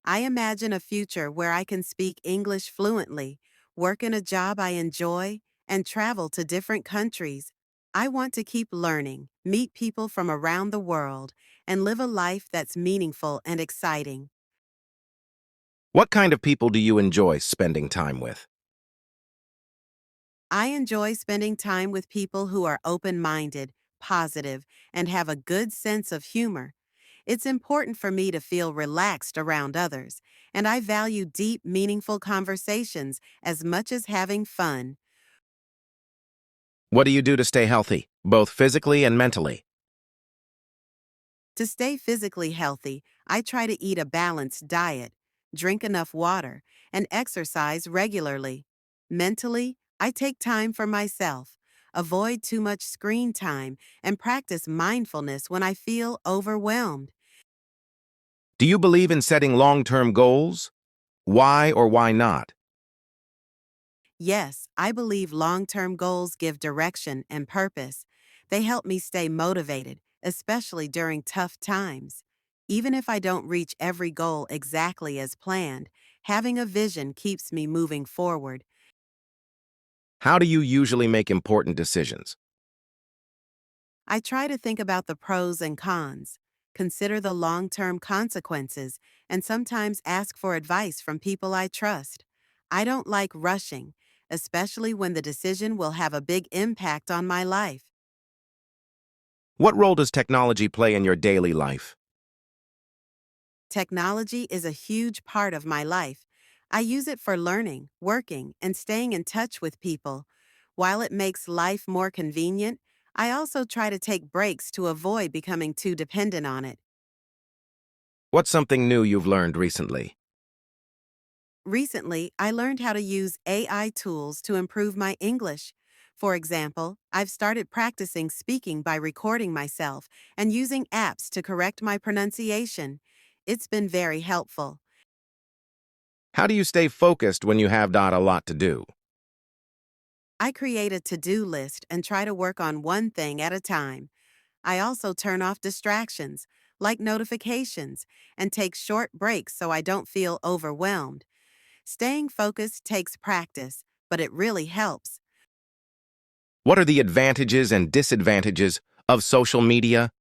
I imagine a future where I can speak English fluently, work in a job I enjoy, and travel to different countries. I want to keep learning, meet people from around the world, and live a life that's meaningful and exciting. What kind of people do you enjoy spending time with? I enjoy spending time with people who are open minded, positive, and have a good sense of humor. It's important for me to feel relaxed around others, and I value deep, meaningful conversations as much as having fun. What do you do to stay healthy, both physically and mentally? To stay physically healthy, I try to eat a balanced diet, drink enough water, and exercise regularly. Mentally, I take time for myself, avoid too much screen time, and practice mindfulness when I feel overwhelmed. Do you believe in setting long-term goals? Why or why not? Yes, I believe long term goals give direction and purpose. They help me stay motivated, especially during tough times. Even if I don't reach every goal exactly as planned, having a vision keeps me moving forward. How do you usually make important decisions? I try to think about the pros and cons, consider the long term consequences, and sometimes ask for advice from people I trust. I don't like rushing, especially when the decision will have a big impact on my life. What role does technology play in your daily life? Technology is a huge part of my life. I use it for learning, working, and staying in touch with people. While it makes life more convenient, I also try to take breaks to avoid becoming too dependent on it. What's something new you've learned recently? Recently, I learned how to use AI tools to improve my English. For example, I've started practicing speaking by recording myself and using apps to correct my pronunciation. It's been very helpful. How do you stay focused when you have not a lot to do? I create a to-do list and try to work on one thing at a time. I also turn off distractions, like notifications, and take short breaks so I don't feel overwhelmed. Staying focused takes practice, but it really helps. What are the advantages and disadvantages of social media?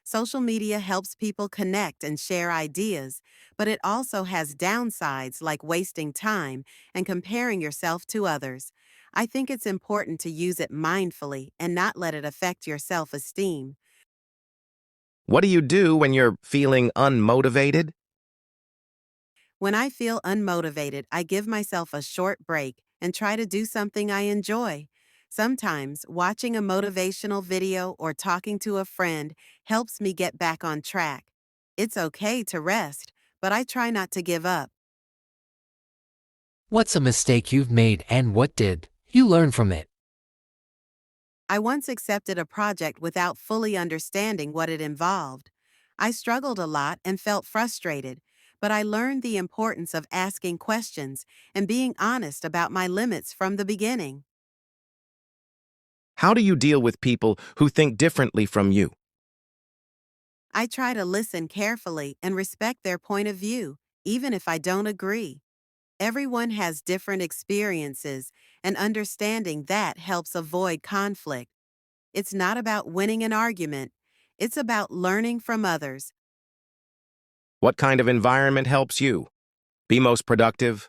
Social media helps people connect and share ideas, but it also has downsides like wasting time and comparing yourself to others. I think it's important to use it mindfully and not let it affect your self-esteem. What do you do when you're feeling unmotivated? When I feel unmotivated, I give myself a short break and try to do something I enjoy. Sometimes, watching a motivational video or talking to a friend helps me get back on track. It's okay to rest, but I try not to give up. What's a mistake you've made and what did you learn from it? I once accepted a project without fully understanding what it involved. I struggled a lot and felt frustrated, but I learned the importance of asking questions and being honest about my limits from the beginning. How do you deal with people who think differently from you? I try to listen carefully and respect their point of view, even if I don't agree. Everyone has different experiences, and understanding that helps avoid conflict. It's not about winning an argument, it's about learning from others. What kind of environment helps you be most productive?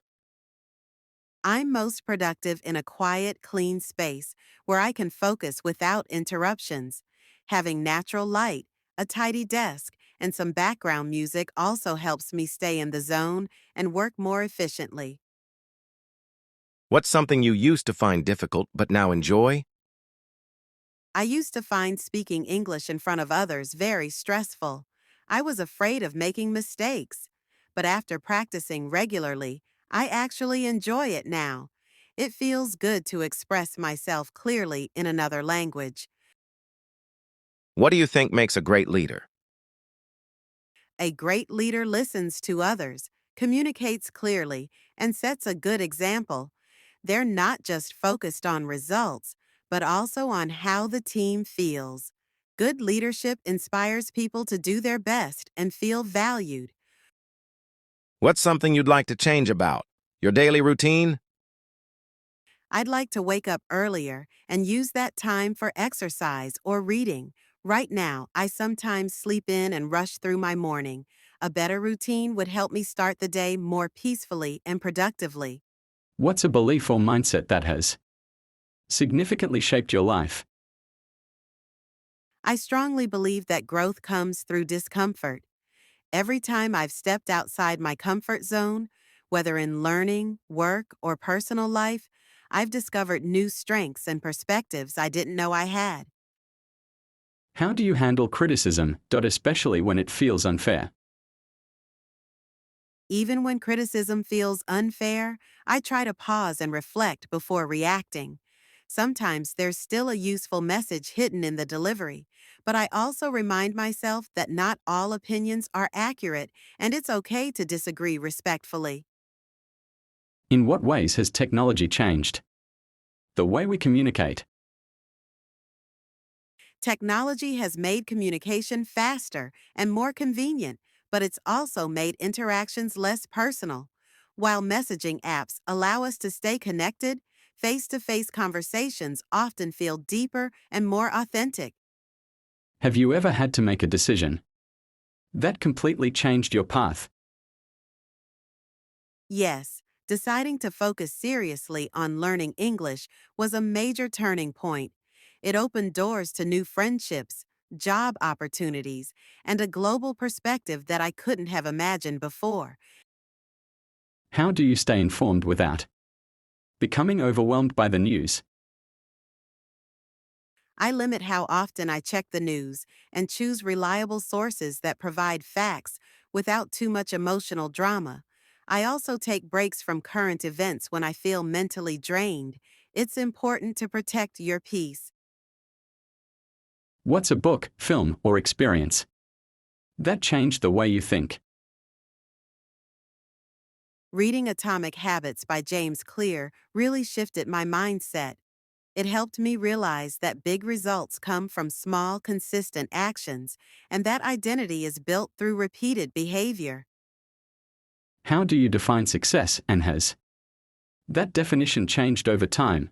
I'm most productive in a quiet, clean space where I can focus without interruptions. Having natural light, a tidy desk, and some background music also helps me stay in the zone and work more efficiently. What's something you used to find difficult but now enjoy? I used to find speaking English in front of others very stressful. I was afraid of making mistakes. But after practicing regularly, I actually enjoy it now. It feels good to express myself clearly in another language. What do you think makes a great leader? A great leader listens to others, communicates clearly, and sets a good example. They're not just focused on results, but also on how the team feels. Good leadership inspires people to do their best and feel valued. What's something you'd like to change about your daily routine? I'd like to wake up earlier and use that time for exercise or reading. Right now, I sometimes sleep in and rush through my morning. A better routine would help me start the day more peacefully and productively. What's a belief or mindset that has significantly shaped your life? I strongly believe that growth comes through discomfort. Every time I've stepped outside my comfort zone, whether in learning, work, or personal life, I've discovered new strengths and perspectives I didn't know I had. How do you handle criticism, especially when it feels unfair? Even when criticism feels unfair, I try to pause and reflect before reacting. Sometimes there's still a useful message hidden in the delivery, but I also remind myself that not all opinions are accurate and it's okay to disagree respectfully. In what ways has technology changed the way we communicate? Technology has made communication faster and more convenient, but it's also made interactions less personal. While messaging apps allow us to stay connected, face to face conversations often feel deeper and more authentic. Have you ever had to make a decision that completely changed your path? Yes, deciding to focus seriously on learning English was a major turning point. It opened doors to new friendships, job opportunities, and a global perspective that I couldn't have imagined before. How do you stay informed without becoming overwhelmed by the news? I limit how often I check the news and choose reliable sources that provide facts without too much emotional drama. I also take breaks from current events when I feel mentally drained. It's important to protect your peace. What's a book, film, or experience that changed the way you think? Reading Atomic Habits by James Clear really shifted my mindset. It helped me realize that big results come from small, consistent actions, and that identity is built through repeated behavior. How do you define success, and has that definition changed over time?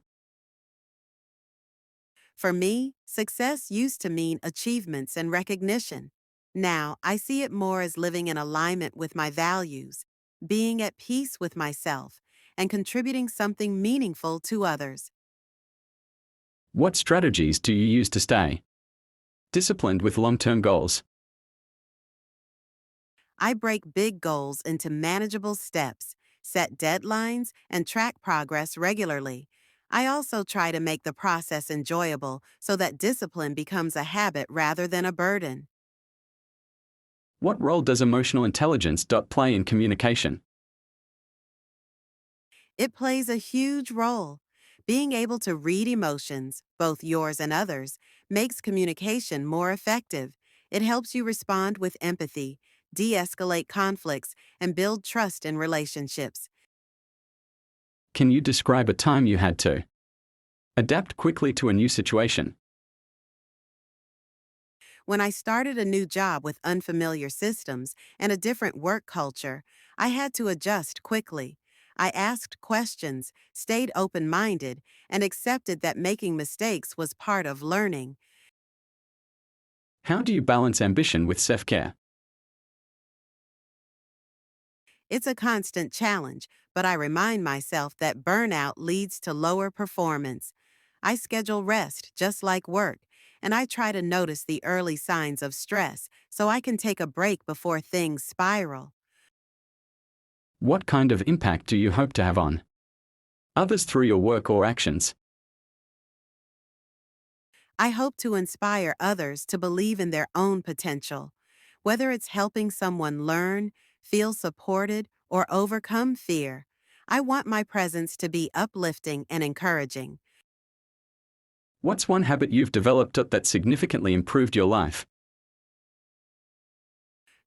For me, success used to mean achievements and recognition. Now, I see it more as living in alignment with my values, being at peace with myself, and contributing something meaningful to others. What strategies do you use to stay disciplined with long-term goals? I break big goals into manageable steps, set deadlines, and track progress regularly. I also try to make the process enjoyable so that discipline becomes a habit rather than a burden. What role does emotional intelligence play in communication? It plays a huge role. Being able to read emotions, both yours and others, makes communication more effective. It helps you respond with empathy, de escalate conflicts, and build trust in relationships. Can you describe a time you had to adapt quickly to a new situation? When I started a new job with unfamiliar systems and a different work culture, I had to adjust quickly. I asked questions, stayed open minded, and accepted that making mistakes was part of learning. How do you balance ambition with self-care? It's a constant challenge, but I remind myself that burnout leads to lower performance. I schedule rest just like work, and I try to notice the early signs of stress so I can take a break before things spiral. What kind of impact do you hope to have on others through your work or actions? I hope to inspire others to believe in their own potential. Whether it's helping someone learn, feel supported, or overcome fear, I want my presence to be uplifting and encouraging. What's one habit you've developed that significantly improved your life?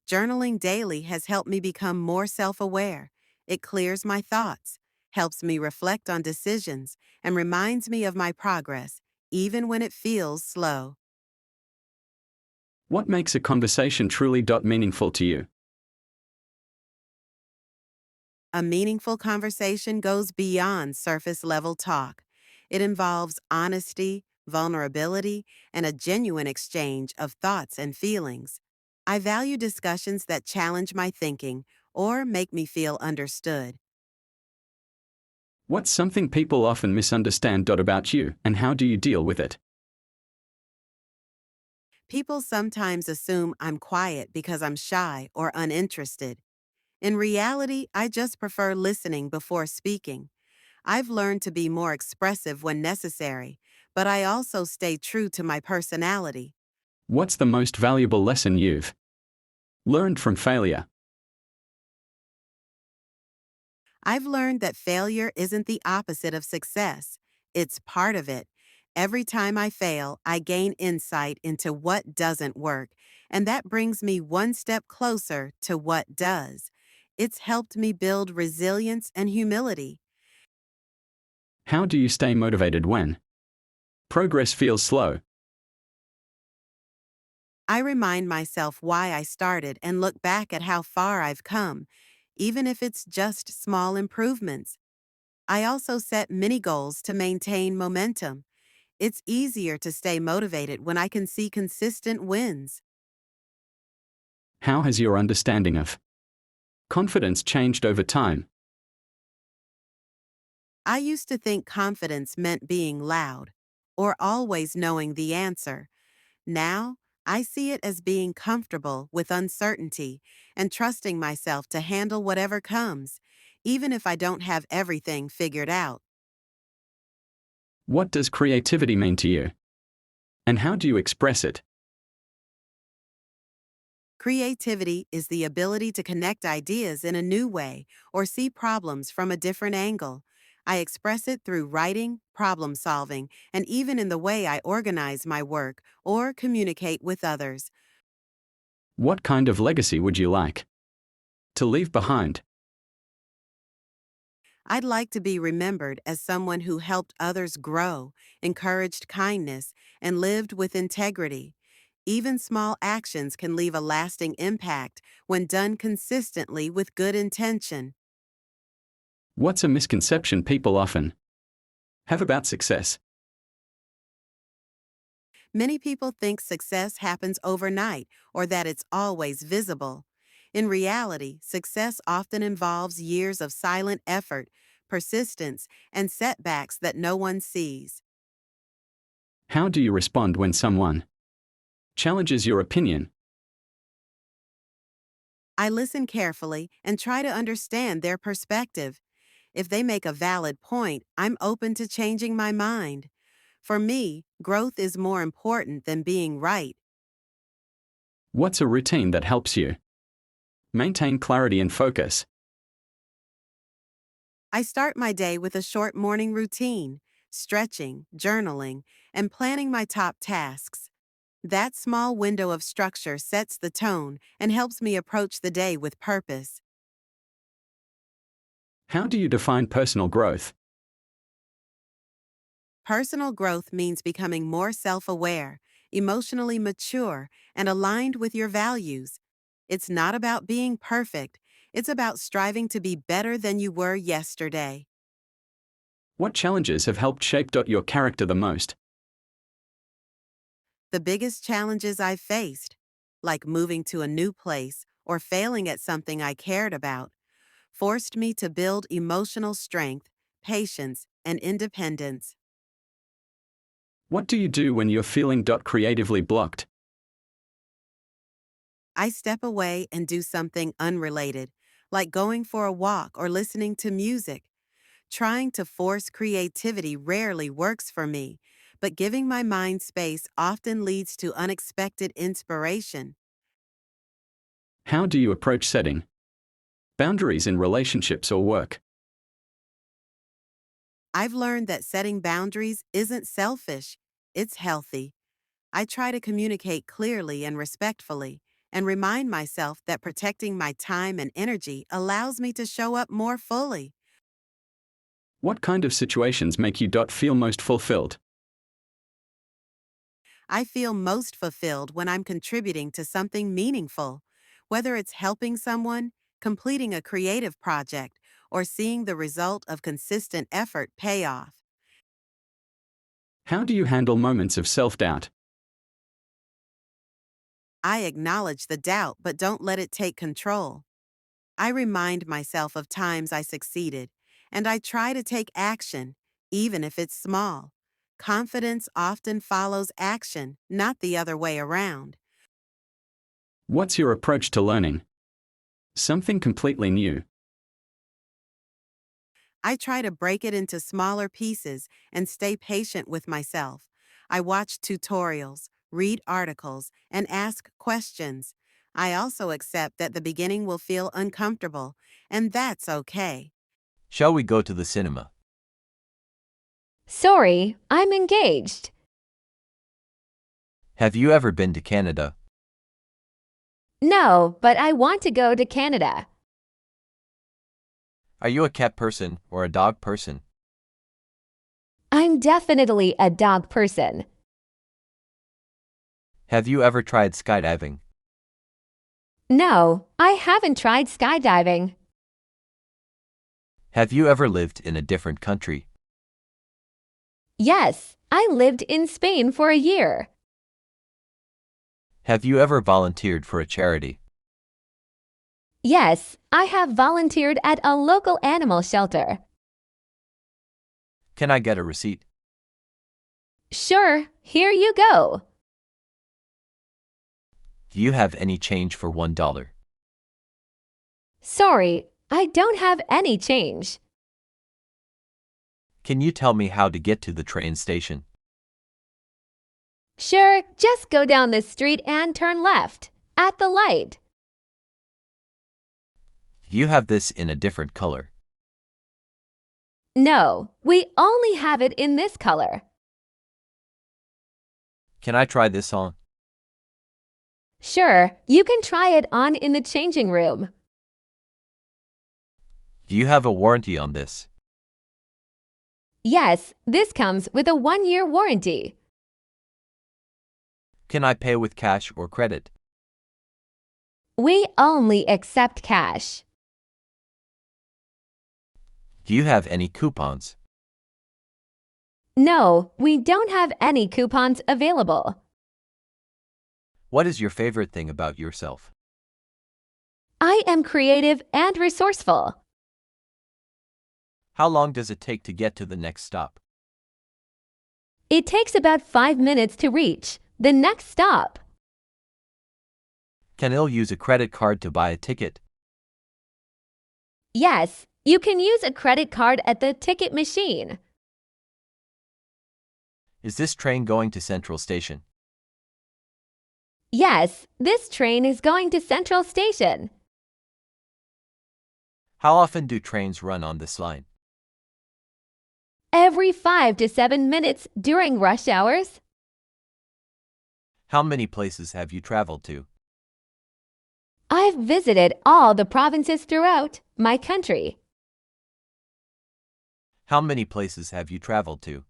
Journaling daily has helped me become more self aware. It clears my thoughts, helps me reflect on decisions, and reminds me of my progress, even when it feels slow. What makes a conversation truly meaningful to you? A meaningful conversation goes beyond surface level talk. It involves honesty, vulnerability, and a genuine exchange of thoughts and feelings. I value discussions that challenge my thinking or make me feel understood. What's something people often misunderstand about you, and how do you deal with it? People sometimes assume I'm quiet because I'm shy or uninterested. In reality, I just prefer listening before speaking. I've learned to be more expressive when necessary, but I also stay true to my personality. What's the most valuable lesson you've learned from failure? I've learned that failure isn't the opposite of success, it's part of it. Every time I fail, I gain insight into what doesn't work, and that brings me one step closer to what does. It's helped me build resilience and humility. How do you stay motivated when progress feels slow? I remind myself why I started and look back at how far I've come, even if it's just small improvements. I also set mini goals to maintain momentum. It's easier to stay motivated when I can see consistent wins. How has your understanding of confidence changed over time? I used to think confidence meant being loud or always knowing the answer. Now, I see it as being comfortable with uncertainty and trusting myself to handle whatever comes, even if I don't have everything figured out. What does creativity mean to you? And how do you express it? Creativity is the ability to connect ideas in a new way or see problems from a different angle. I express it through writing, problem solving, and even in the way I organize my work or communicate with others. What kind of legacy would you like to leave behind? I'd like to be remembered as someone who helped others grow, encouraged kindness, and lived with integrity. Even small actions can leave a lasting impact when done consistently with good intention. What's a misconception people often have about success? Many people think success happens overnight or that it's always visible. In reality, success often involves years of silent effort, persistence, and setbacks that no one sees. How do you respond when someone challenges your opinion? I listen carefully and try to understand their perspective. If they make a valid point, I'm open to changing my mind. For me, growth is more important than being right. What's a routine that helps you maintain clarity and focus? I start my day with a short morning routine, stretching, journaling, and planning my top tasks. That small window of structure sets the tone and helps me approach the day with purpose. How do you define personal growth? Personal growth means becoming more self aware, emotionally mature, and aligned with your values. It's not about being perfect, it's about striving to be better than you were yesterday. What challenges have helped shape your character the most? The biggest challenges I've faced, like moving to a new place or failing at something I cared about, forced me to build emotional strength, patience, and independence. What do you do when you're feeling creatively blocked? I step away and do something unrelated, like going for a walk or listening to music. Trying to force creativity rarely works for me, but giving my mind space often leads to unexpected inspiration. How do you approach setting boundaries in relationships or work? I've learned that setting boundaries isn't selfish, it's healthy. I try to communicate clearly and respectfully, and remind myself that protecting my time and energy allows me to show up more fully. What kind of situations make you feel most fulfilled? I feel most fulfilled when I'm contributing to something meaningful, whether it's helping someone, completing a creative project, or seeing the result of consistent effort pay off. How do you handle moments of self-doubt? I acknowledge the doubt but don't let it take control. I remind myself of times I succeeded, and I try to take action, even if it's small. Confidence often follows action, not the other way around. What's your approach to learning something completely new? I try to break it into smaller pieces and stay patient with myself. I watch tutorials, read articles, and ask questions. I also accept that the beginning will feel uncomfortable, and that's okay. Shall we go to the cinema? Sorry, I'm engaged. Have you ever been to Canada? No, but I want to go to Canada. Are you a cat person or a dog person? I'm definitely a dog person. Have you ever tried skydiving? No, I haven't tried skydiving. Have you ever lived in a different country? Yes, I lived in Spain for a year. Have you ever volunteered for a charity? Yes, I have volunteered at a local animal shelter. Can I get a receipt? Sure, here you go. Do you have any change for $1? Sorry, I don't have any change. Can you tell me how to get to the train station? Sure, just go down the street and turn left, at the light. You have this in a different color. No, we only have it in this color. Can I try this on? Sure, you can try it on in the changing room. Do you have a warranty on this? Yes, this comes with a 1-year warranty. Can I pay with cash or credit? We only accept cash. Do you have any coupons? No, we don't have any coupons available. What is your favorite thing about yourself? I am creative and resourceful. How long does it take to get to the next stop? It takes about 5 minutes to reach the next stop. Can I use a credit card to buy a ticket? Yes, you can use a credit card at the ticket machine. Is this train going to Central Station? Yes, this train is going to Central Station. How often do trains run on this line? Every 5 to 7 minutes during rush hours. How many places have you traveled to? I've visited all the provinces throughout my country. How many places have you traveled to?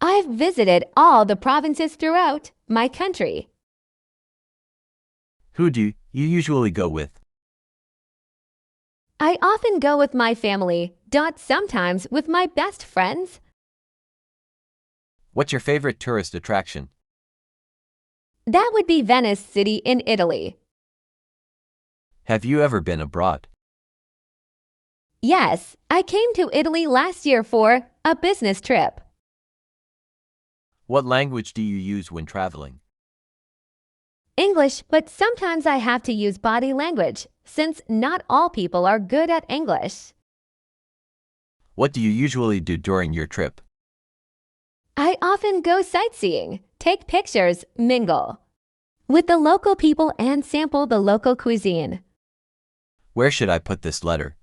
I've visited all the provinces throughout my country. Who do you usually go with? I often go with my family, sometimes with my best friends. What's your favorite tourist attraction? That would be Venice City in Italy. Have you ever been abroad? Yes, I came to Italy last year for a business trip. What language do you use when traveling? English, but sometimes I have to use body language since not all people are good at English. What do you usually do during your trip? I often go sightseeing, take pictures, mingle with the local people and sample the local cuisine. Where should I put this letter?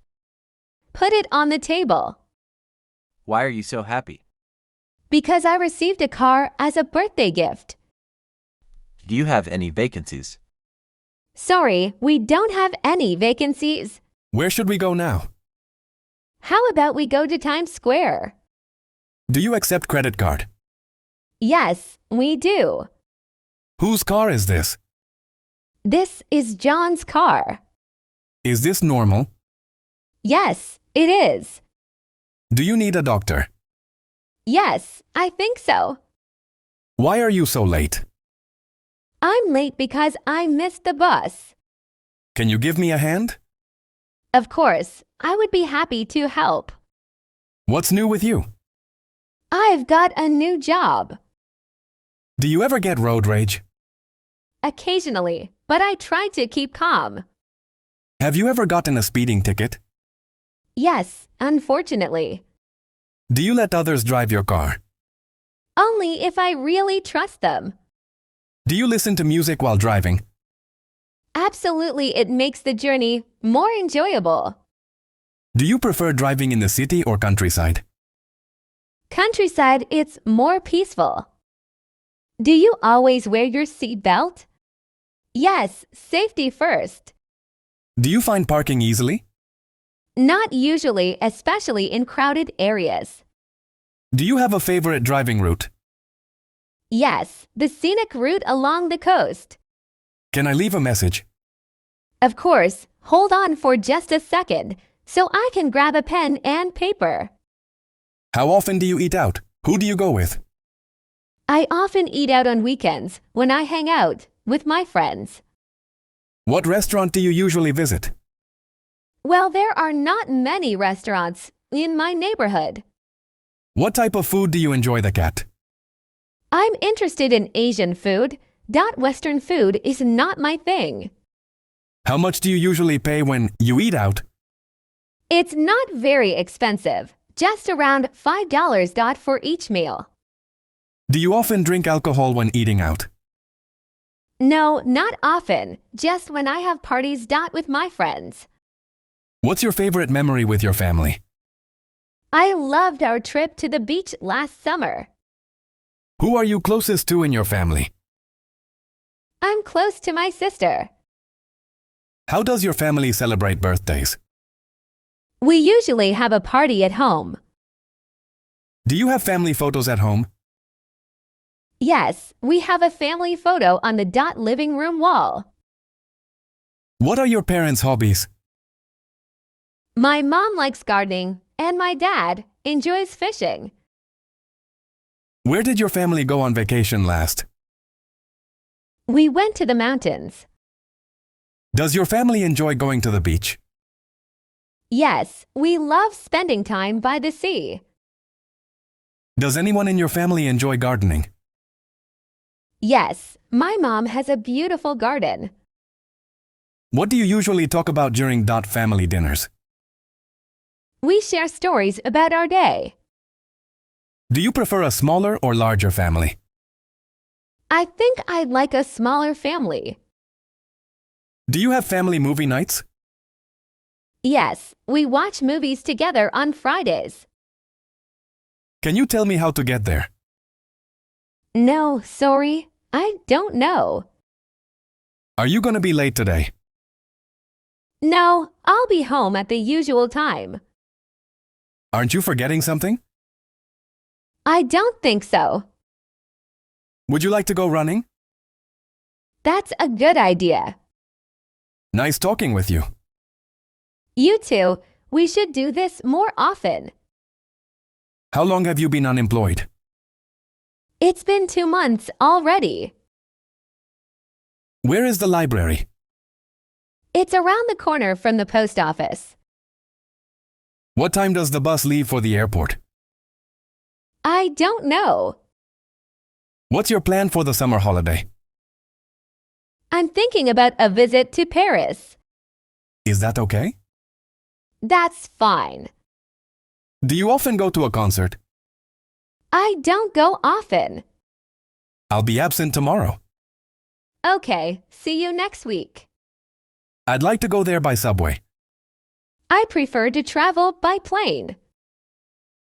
Put it on the table. Why are you so happy? Because I received a car as a birthday gift. Do you have any vacancies? Sorry, we don't have any vacancies. Where should we go now? How about we go to Times Square? Do you accept credit card? Yes, we do. Whose car is this? This is John's car. Is this normal? Yes, it is. Do you need a doctor? Yes, I think so. Why are you so late? I'm late because I missed the bus. Can you give me a hand? Of course, I would be happy to help. What's new with you? I've got a new job. Do you ever get road rage? Occasionally, but I try to keep calm. Have you ever gotten a speeding ticket? Yes, unfortunately. Do you let others drive your car? Only if I really trust them. Do you listen to music while driving? Absolutely, it makes the journey more enjoyable. Do you prefer driving in the city or countryside? Countryside, it's more peaceful. Do you always wear your seatbelt? Yes, safety first. Do you find parking easily? Not usually, especially in crowded areas. Do you have a favorite driving route? Yes, the scenic route along the coast. Can I leave a message? Of course, hold on for just a second so I can grab a pen and paper. How often do you eat out? Who do you go with? I often eat out on weekends when I hang out with my friends. What restaurant do you usually visit? Well, there are not many restaurants in my neighborhood. What type of food do you enjoy the cat? I'm interested in Asian food. Western food is not my thing. How much do you usually pay when you eat out? It's not very expensive, just around $5 for each meal. Do you often drink alcohol when eating out? No, not often, just when I have parties with my friends. What's your favorite memory with your family? I loved our trip to the beach last summer. Who are you closest to in your family? I'm close to my sister. How does your family celebrate birthdays? We usually have a party at home. Do you have family photos at home? Yes, we have a family photo on the living room wall. What are your parents' hobbies? My mom likes gardening, and my dad enjoys fishing. Where did your family go on vacation last? We went to the mountains. Does your family enjoy going to the beach? Yes, we love spending time by the sea. Does anyone in your family enjoy gardening? Yes, my mom has a beautiful garden. What do you usually talk about during family dinners? We share stories about our day. Do you prefer a smaller or larger family? I think I'd like a smaller family. Do you have family movie nights? Yes, we watch movies together on Fridays. Can you tell me how to get there? No, sorry, I don't know. Are you going to be late today? No, I'll be home at the usual time. Aren't you forgetting something? I don't think so. Would you like to go running? That's a good idea. Nice talking with you. You two, we should do this more often. How long have you been unemployed? It's been 2 months already. Where is the library? It's around the corner from the post office. What time does the bus leave for the airport? I don't know. What's your plan for the summer holiday? I'm thinking about a visit to Paris. Is that okay? That's fine. Do you often go to a concert? I don't go often. I'll be absent tomorrow. Okay, see you next week. I'd like to go there by subway. I prefer to travel by plane.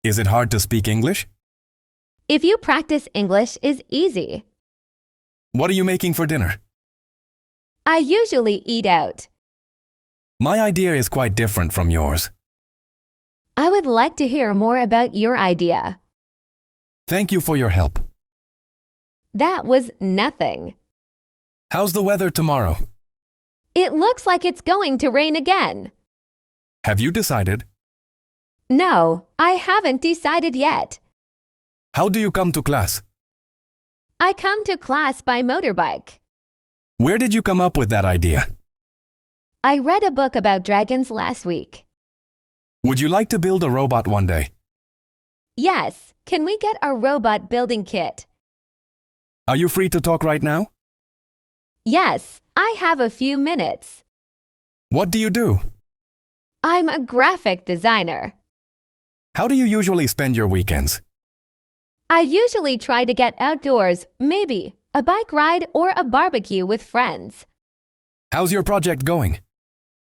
Is it hard to speak English? If you practice English is easy. What are you making for dinner? I usually eat out. My idea is quite different from yours. I would like to hear more about your idea. Thank you for your help. That was nothing. How's the weather tomorrow? It looks like it's going to rain again. Have you decided? No, I haven't decided yet. How do you come to class? I come to class by motorbike. Where did you come up with that idea? I read a book about dragons last week. Would you like to build a robot one day? Yes, can we get a robot building kit? Are you free to talk right now? Yes, I have a few minutes. What do you do? I'm a graphic designer. How do you usually spend your weekends? I usually try to get outdoors, maybe a bike ride or a barbecue with friends. How's your project going?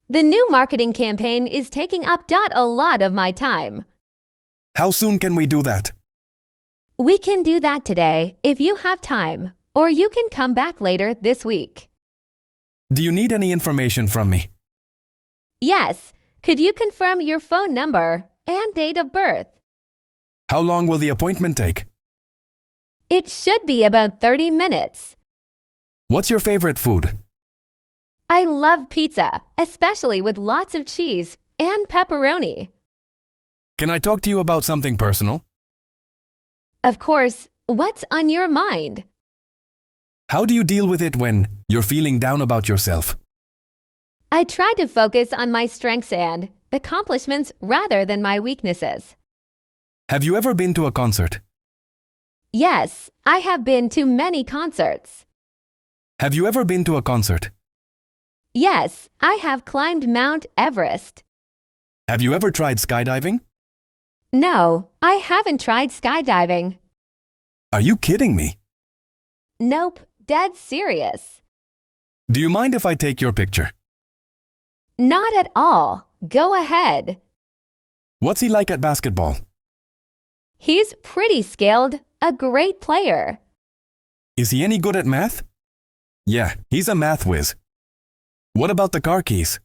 The new marketing campaign is taking up a lot of my time. How soon can we do that? We can do that today if you have time, or you can come back later this week. Do you need any information from me? Yes, could you confirm your phone number and date of birth? How long will the appointment take? It should be about 30 minutes. What's your favorite food? I love pizza, especially with lots of cheese and pepperoni. Can I talk to you about something personal? Of course, what's on your mind? How do you deal with it when you're feeling down about yourself? I try to focus on my strengths and accomplishments rather than my weaknesses. Have you ever been to a concert? Yes, I have been to many concerts. Have you ever been to a concert? Yes, I have climbed Mount Everest. Have you ever tried skydiving? No, I haven't tried skydiving. Are you kidding me? Nope, dead serious. Do you mind if I take your picture? Not at all. Go ahead. What's he like at basketball? He's pretty skilled, a great player. Is he any good at math? Yeah, he's a math whiz. What about the car keys?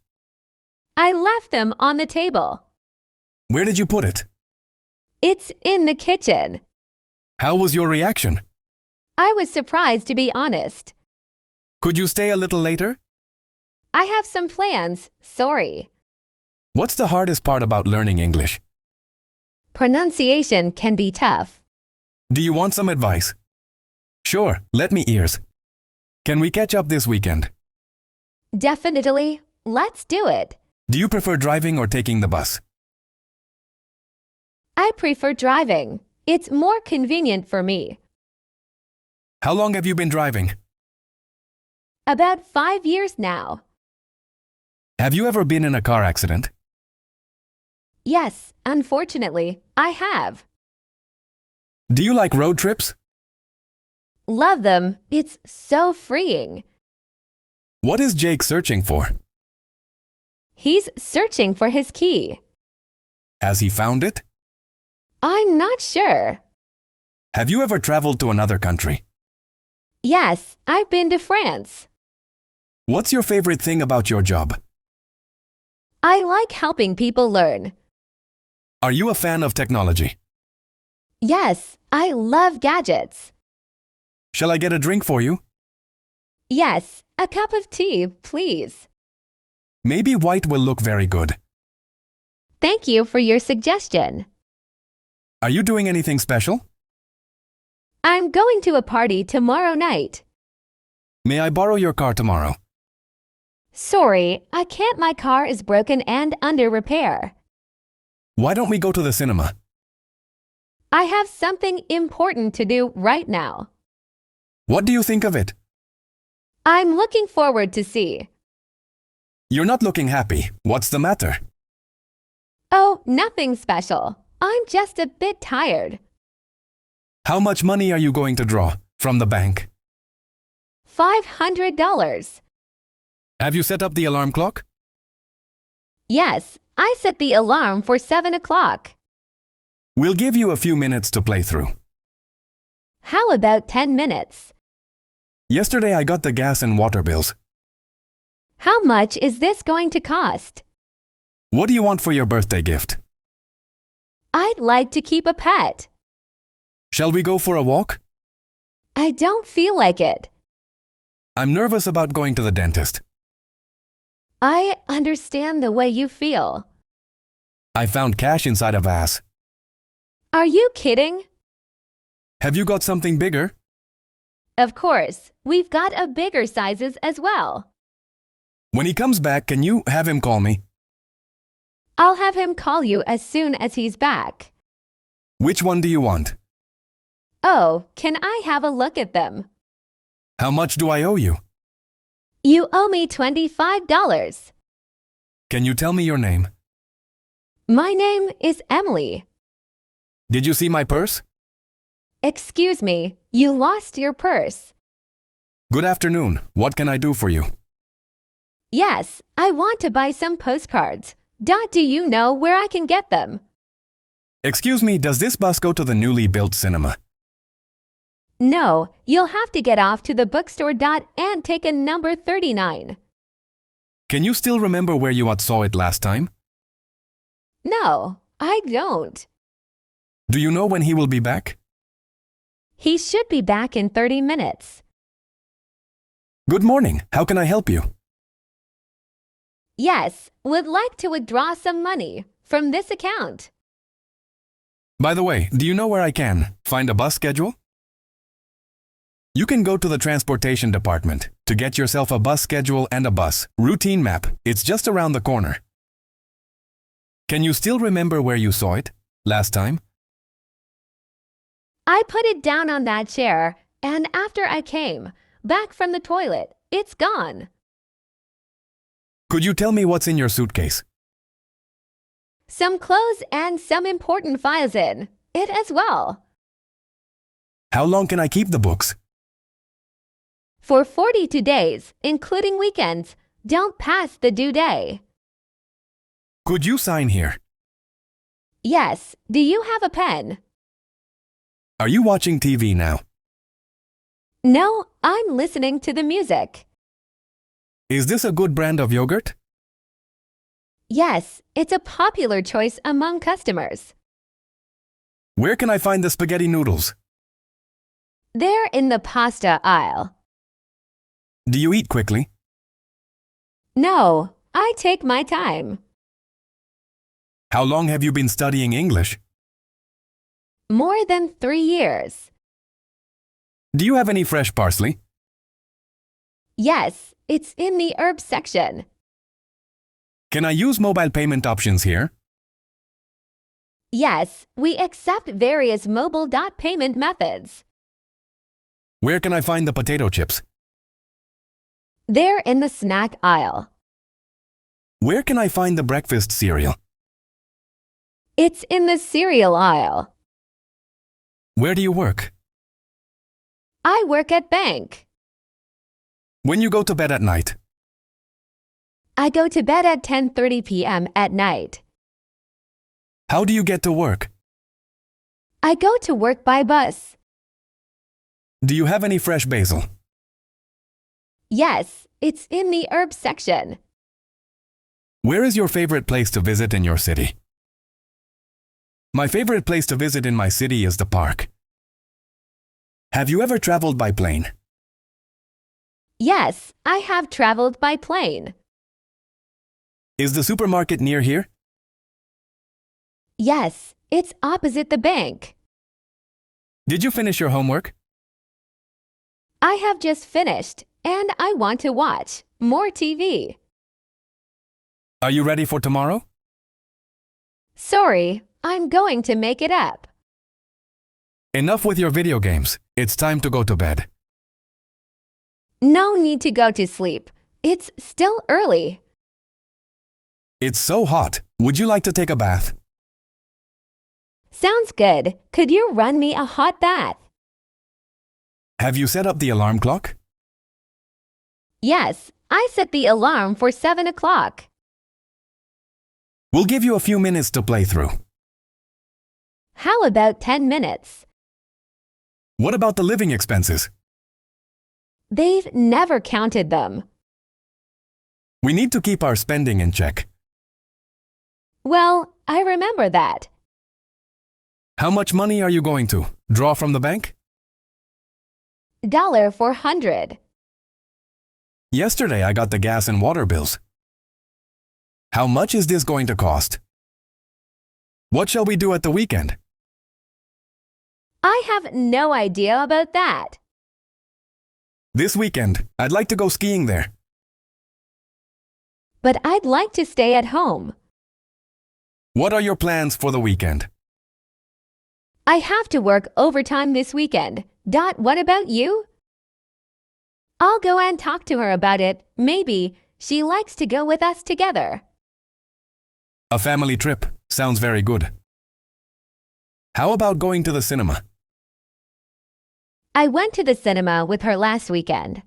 I left them on the table. Where did you put it? It's in the kitchen. How was your reaction? I was surprised, to be honest. Could you stay a little later? I have some plans, sorry. What's the hardest part about learning English? Pronunciation can be tough. Do you want some advice? Sure, let me ears. Can we catch up this weekend? Definitely. Let's do it. Do you prefer driving or taking the bus? I prefer driving. It's more convenient for me. How long have you been driving? About 5 years now. Have you ever been in a car accident? Yes, unfortunately, I have. Do you like road trips? Love them. It's so freeing. What is Jake searching for? He's searching for his key. Has he found it? I'm not sure. Have you ever traveled to another country? Yes, I've been to France. What's your favorite thing about your job? I like helping people learn. Are you a fan of technology? Yes, I love gadgets. Shall I get a drink for you? Yes, a cup of tea, please. Maybe white will look very good. Thank you for your suggestion. Are you doing anything special? I'm going to a party tomorrow night. May I borrow your car tomorrow? Sorry, I can't. My car is broken and under repair. Why don't we go to the cinema? I have something important to do right now. What do you think of it? I'm looking forward to see. You're not looking happy. What's the matter? Oh, nothing special. I'm just a bit tired. How much money are you going to draw from the bank? $500. Have you set up the alarm clock? Yes, I set the alarm for 7 o'clock. We'll give you a few minutes to play through. How about 10 minutes? Yesterday I got the gas and water bills. How much is this going to cost? What do you want for your birthday gift? I'd like to keep a pet. Shall we go for a walk? I don't feel like it. I'm nervous about going to the dentist. I understand the way you feel. I found cash inside a vase. Are you kidding? Have you got something bigger? Of course, we've got a bigger sizes as well. When he comes back, can you have him call me? I'll have him call you as soon as he's back. Which one do you want? Oh, can I have a look at them? How much do I owe you? You owe me $25. Can you tell me your name? My name is Emily. Did you see my purse? Excuse me, you lost your purse. Good afternoon. What can I do for you? Yes, I want to buy some postcards. Do you know where I can get them? Excuse me, does this bus go to the newly built cinema? No, you'll have to get off to the bookstore and take a number 39. Can you still remember where you saw it last time? No, I don't. Do you know when he will be back? He should be back in 30 minutes. Good morning. How can I help you? Yes, would like to withdraw some money from this account. By the way, do you know where I can find a bus schedule? You can go to the transportation department to get yourself a bus schedule and a bus routine map. It's just around the corner. Can you still remember where you saw it last time? I put it down on that chair, and after I came back from the toilet, it's gone. Could you tell me what's in your suitcase? Some clothes and some important files in it as well. How long can I keep the books? For 42 days, including weekends. Don't pass the due day. Could you sign here? Yes, do you have a pen? Are you watching TV now? No, I'm listening to the music. Is this a good brand of yogurt? Yes, it's a popular choice among customers. Where can I find the spaghetti noodles? They're in the pasta aisle. Do you eat quickly? No, I take my time. How long have you been studying English? More than 3 years. Do you have any fresh parsley? Yes, it's in the herbs section. Can I use mobile payment options here? Yes, we accept various mobile payment methods. Where can I find the potato chips? They're in the snack aisle. Where can I find the breakfast cereal? It's in the cereal aisle. Where do you work? I work at bank. When you go to bed at night? I go to bed at 10:30 p.m. at night. How do you get to work? I go to work by bus. Do you have any fresh basil? Yes, it's in the herbs section. Where is your favorite place to visit in your city? My favorite place to visit in my city is the park. Have you ever traveled by plane? Yes, I have traveled by plane. Is the supermarket near here? Yes, it's opposite the bank. Did you finish your homework? I have just finished, and I want to watch more TV. Are you ready for tomorrow? Sorry, I'm going to make it up. Enough with your video games. It's time to go to bed. No need to go to sleep. It's still early. It's so hot. Would you like to take a bath? Sounds good. Could you run me a hot bath? Have you set up the alarm clock? Yes, I set the alarm for 7 o'clock. We'll give you a few minutes to play through. How about 10 minutes? What about the living expenses? They've never counted them. We need to keep our spending in check. Well, I remember that. How much money are you going to draw from the bank? $400. Yesterday I got the gas and water bills. How much is this going to cost? What shall we do at the weekend? I have no idea about that. This weekend, I'd like to go skiing there. But I'd like to stay at home. What are your plans for the weekend? I have to work overtime this weekend. What about you? I'll go and talk to her about it. Maybe she likes to go with us together. A family trip. Sounds very good. How about going to the cinema? I went to the cinema with her last weekend.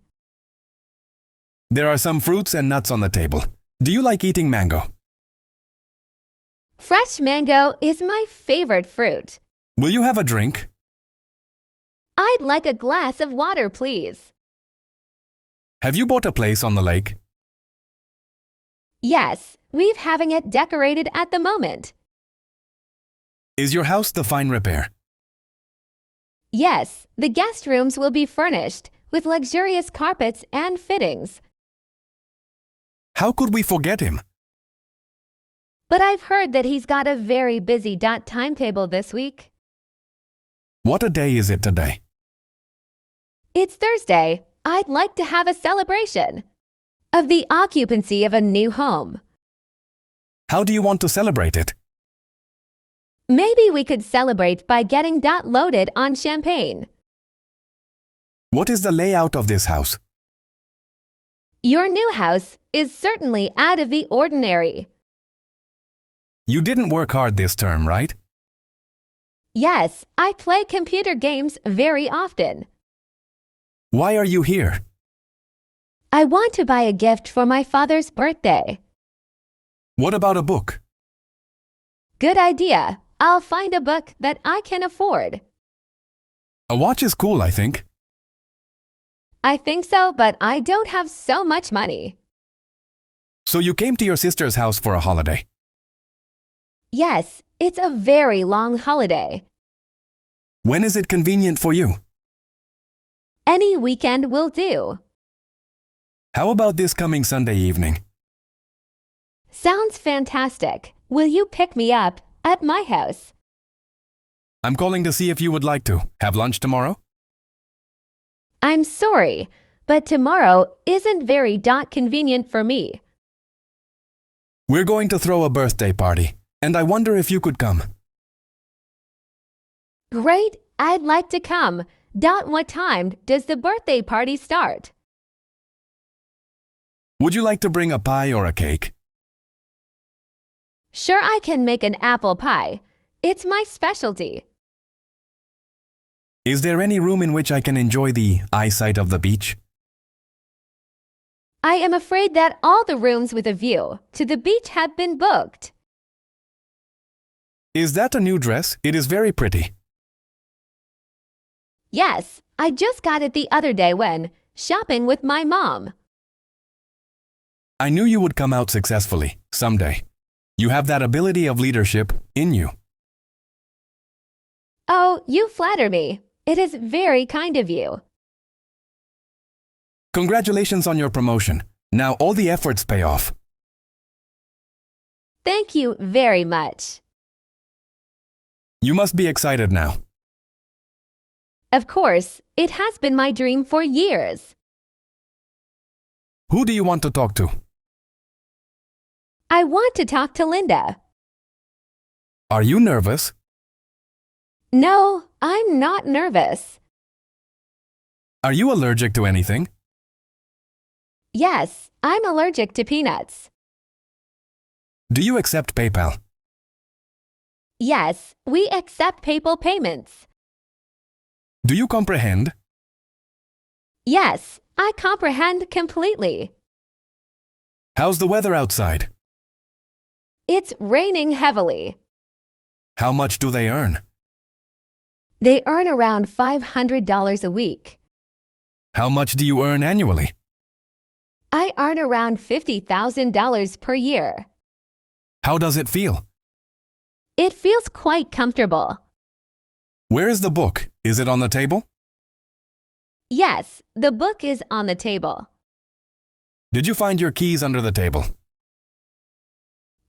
There are some fruits and nuts on the table. Do you like eating mango? Fresh mango is my favorite fruit. Will you have a drink? I'd like a glass of water, please. Have you bought a place on the lake? Yes, we're having it decorated at the moment. Is your house the fine repair? Yes, the guest rooms will be furnished with luxurious carpets and fittings. How could we forget him? But I've heard that he's got a very busy timetable this week. What a day is it today? It's Thursday. I'd like to have a celebration of the occupancy of a new home. How do you want to celebrate it? Maybe we could celebrate by getting loaded on champagne. What is the layout of this house? Your new house is certainly out of the ordinary. You didn't work hard this term, right? Yes, I play computer games very often. Why are you here? I want to buy a gift for my father's birthday. What about a book? Good idea. I'll find a book that I can afford. A watch is cool, I think. I think so, but I don't have so much money. So you came to your sister's house for a holiday. Yes, it's a very long holiday. When is it convenient for you? Any weekend will do. How about this coming Sunday evening? Sounds fantastic. Will you pick me up at my house? I'm calling to see if you would like to have lunch tomorrow. I'm sorry, but tomorrow isn't very convenient for me. We're going to throw a birthday party, and I wonder if you could come. Great, I'd like to come. What time does the birthday party start? Would you like to bring a pie or a cake? Sure, I can make an apple pie. It's my specialty. Is there any room in which I can enjoy the eyesight of the beach? I am afraid that all the rooms with a view to the beach have been booked. Is that a new dress? It is very pretty. Yes, I just got it the other day when shopping with my mom. I knew you would come out successfully someday. You have that ability of leadership in you. Oh, you flatter me. It is very kind of you. Congratulations on your promotion. Now all the efforts pay off. Thank you very much. You must be excited now. Of course, it has been my dream for years. Who do you want to talk to? I want to talk to Linda. Are you nervous? No, I'm not nervous. Are you allergic to anything? Yes, I'm allergic to peanuts. Do you accept PayPal? Yes, we accept PayPal payments. Do you comprehend? Yes, I comprehend completely. How's the weather outside? It's raining heavily. How much do they earn? They earn around $500 a week. How much do you earn annually? I earn around $50,000 per year. How does it feel? It feels quite comfortable. Where is the book? Is it on the table? Yes, the book is on the table. Did you find your keys under the table?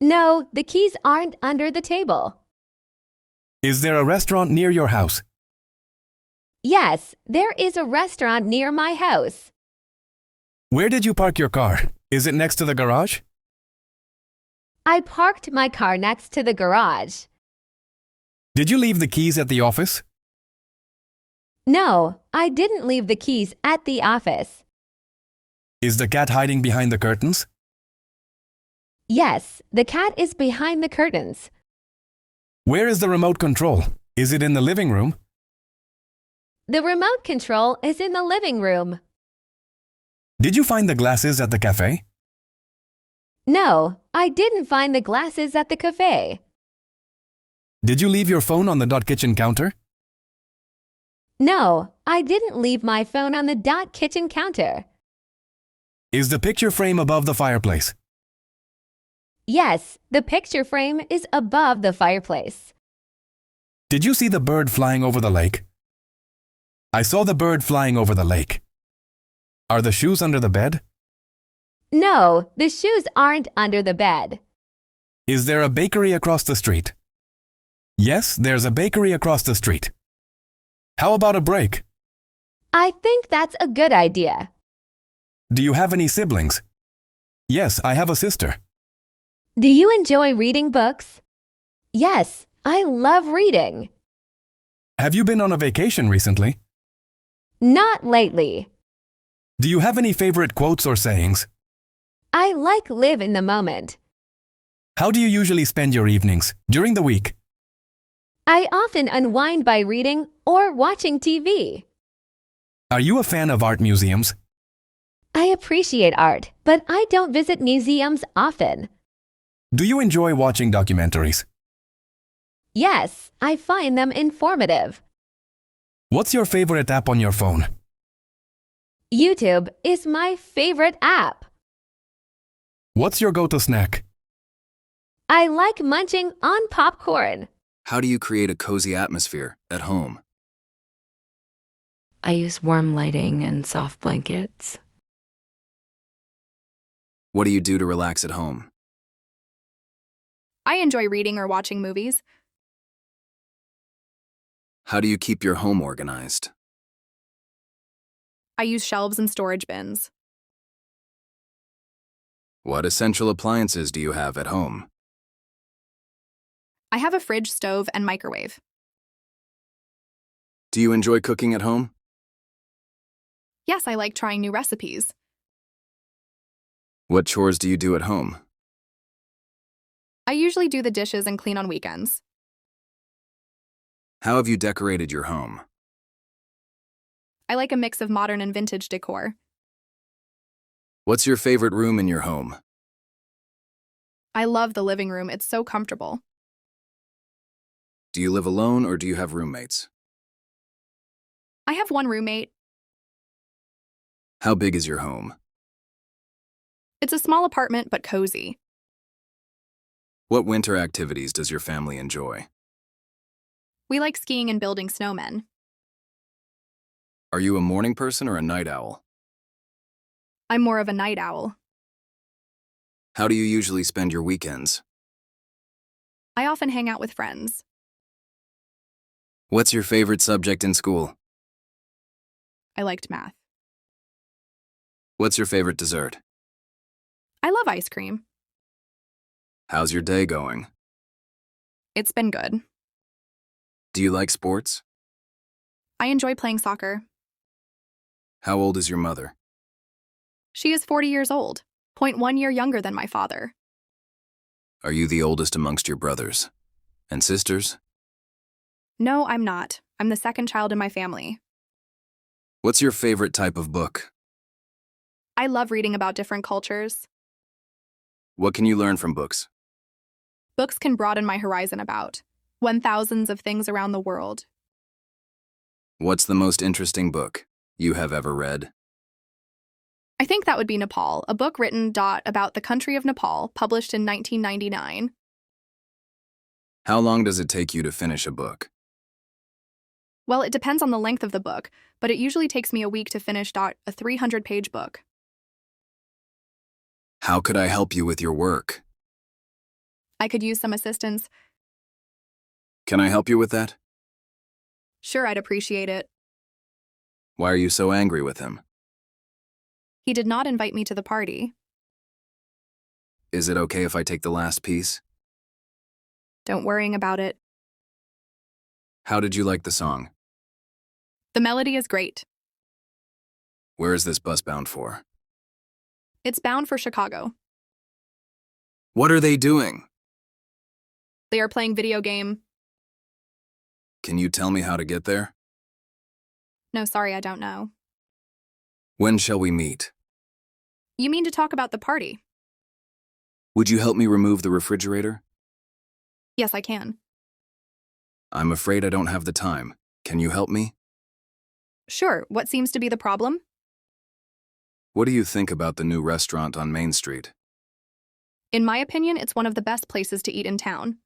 No, the keys aren't under the table. Is there a restaurant near your house? Yes, there is a restaurant near my house. Where did you park your car? Is it next to the garage? I parked my car next to the garage. Did you leave the keys at the office? No, I didn't leave the keys at the office. Is the cat hiding behind the curtains? Yes, the cat is behind the curtains. Where is the remote control? Is it in the living room? The remote control is in the living room. Did you find the glasses at the cafe? No, I didn't find the glasses at the cafe. Did you leave your phone on the .kitchen counter? No, I didn't leave my phone on the .kitchen counter. Is the picture frame above the fireplace? Yes, the picture frame is above the fireplace. Did you see the bird flying over the lake? I saw the bird flying over the lake. Are the shoes under the bed? No, the shoes aren't under the bed. Is there a bakery across the street? Yes, there's a bakery across the street. How about a break? I think that's a good idea. Do you have any siblings? Yes, I have a sister. Do you enjoy reading books? Yes, I love reading. Have you been on a vacation recently? Not lately. Do you have any favorite quotes or sayings? I like live in the moment. How do you usually spend your evenings during the week? I often unwind by reading or watching TV. Are you a fan of art museums? I appreciate art, but I don't visit museums often. Do you enjoy watching documentaries? Yes, I find them informative. What's your favorite app on your phone? YouTube is my favorite app. What's your go-to snack? I like munching on popcorn. How do you create a cozy atmosphere at home? I use warm lighting and soft blankets. What do you do to relax at home? I enjoy reading or watching movies. How do you keep your home organized? I use shelves and storage bins. What essential appliances do you have at home? I have a fridge, stove, and microwave. Do you enjoy cooking at home? Yes, I like trying new recipes. What chores do you do at home? I usually do the dishes and clean on weekends. How have you decorated your home? I like a mix of modern and vintage decor. What's your favorite room in your home? I love the living room. It's so comfortable. Do you live alone or do you have roommates? I have one roommate. How big is your home? It's a small apartment, but cozy. What winter activities does your family enjoy? We like skiing and building snowmen. Are you a morning person or a night owl? I'm more of a night owl. How do you usually spend your weekends? I often hang out with friends. What's your favorite subject in school? I liked math. What's your favorite dessert? I love ice cream. How's your day going? It's been good. Do you like sports? I enjoy playing soccer. How old is your mother? She is 40 years old, 0.1 year younger than my father. Are you the oldest amongst your brothers and sisters? No, I'm not. I'm the second child in my family. What's your favorite type of book? I love reading about different cultures. What can you learn from books? Books can broaden my horizon about 1,000s of things around the world. What's the most interesting book you have ever read? I think that would be Nepal, a book written about the country of Nepal, published in 1999. How long does it take you to finish a book? Well, it depends on the length of the book, but it usually takes me a week to finish a 300-page book. How could I help you with your work? I could use some assistance. Can I help you with that? Sure, I'd appreciate it. Why are you so angry with him? He did not invite me to the party. Is it okay if I take the last piece? Don't worry about it. How did you like the song? The melody is great. Where is this bus bound for? It's bound for Chicago. What are they doing? They are playing video game. Can you tell me how to get there? No, sorry, I don't know. When shall we meet? You mean to talk about the party? Would you help me remove the refrigerator? Yes, I can. I'm afraid I don't have the time. Can you help me? Sure, what seems to be the problem? What do you think about the new restaurant on Main Street? In my opinion, it's one of the best places to eat in town.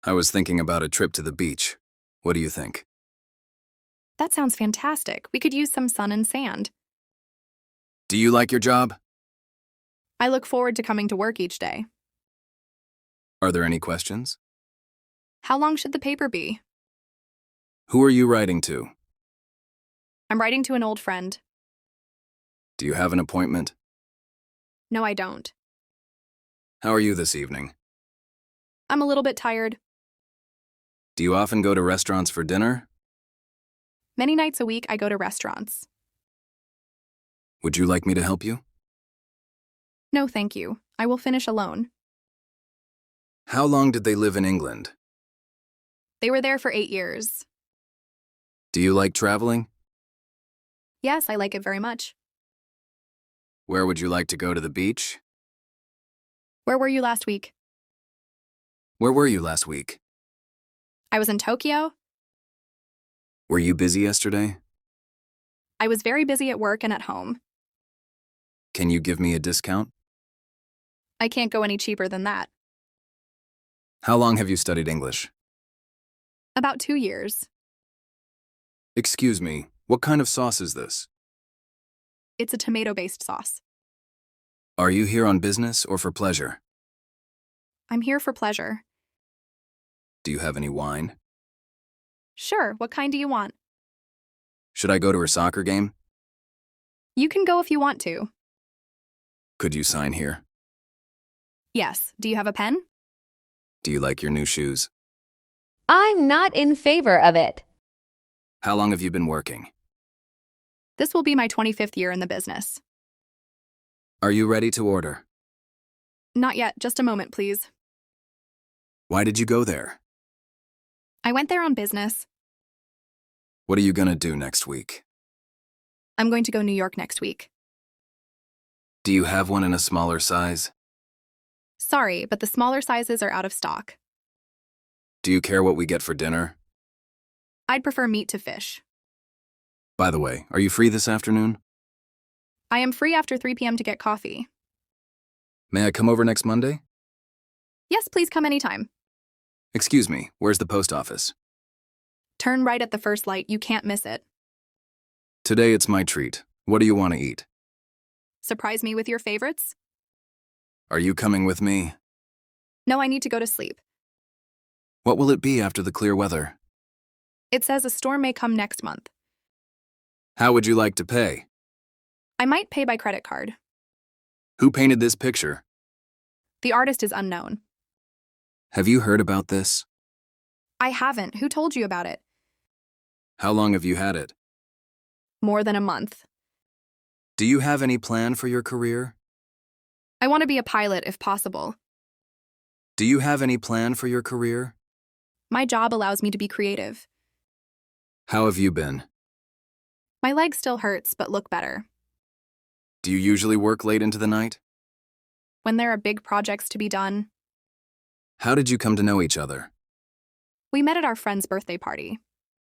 I was thinking about a trip to the beach. What do you think? That sounds fantastic. We could use some sun and sand. Do you like your job? I look forward to coming to work each day. Are there any questions? How long should the paper be? Who are you writing to? I'm writing to an old friend. Do you have an appointment? No, I don't. How are you this evening? I'm a little bit tired. Do you often go to restaurants for dinner? Many nights a week, I go to restaurants. Would you like me to help you? No, thank you. I will finish alone. How long did they live in England? They were there for 8 years. Do you like traveling? Yes, I like it very much. Where would you like to go to the beach? Where were you last week? Where were you last week? I was in Tokyo. Were you busy yesterday? I was very busy at work and at home. Can you give me a discount? I can't go any cheaper than that. How long have you studied English? About 2 years. Excuse me, what kind of sauce is this? It's a tomato-based sauce. Are you here on business or for pleasure? I'm here for pleasure. Do you have any wine? Sure, what kind do you want? Should I go to her soccer game? You can go if you want to. Could you sign here? Yes, do you have a pen? Do you like your new shoes? I'm not in favor of it. How long have you been working? This will be my 25th year in the business. Are you ready to order? Not yet, just a moment, please. Why did you go there? I went there on business. What are you gonna do next week? I'm going to go New York next week. Do you have one in a smaller size? Sorry, but the smaller sizes are out of stock. Do you care what we get for dinner? I'd prefer meat to fish. By the way, are you free this afternoon? I am free after 3 p.m. to get coffee. May I come over next Monday? Yes, please come anytime. Excuse me, where's the post office? Turn right at the first light, you can't miss it. Today it's my treat. What do you want to eat? Surprise me with your favorites? Are you coming with me? No, I need to go to sleep. What will it be after the clear weather? It says a storm may come next month. How would you like to pay? I might pay by credit card. Who painted this picture? The artist is unknown. Have you heard about this? I haven't. Who told you about it? How long have you had it? More than a month. Do you have any plan for your career? I want to be a pilot if possible. Do you have any plan for your career? My job allows me to be creative. How have you been? My leg still hurts, but look better. Do you usually work late into the night? When there are big projects to be done, How did you come to know each other? we met at our friend's birthday party.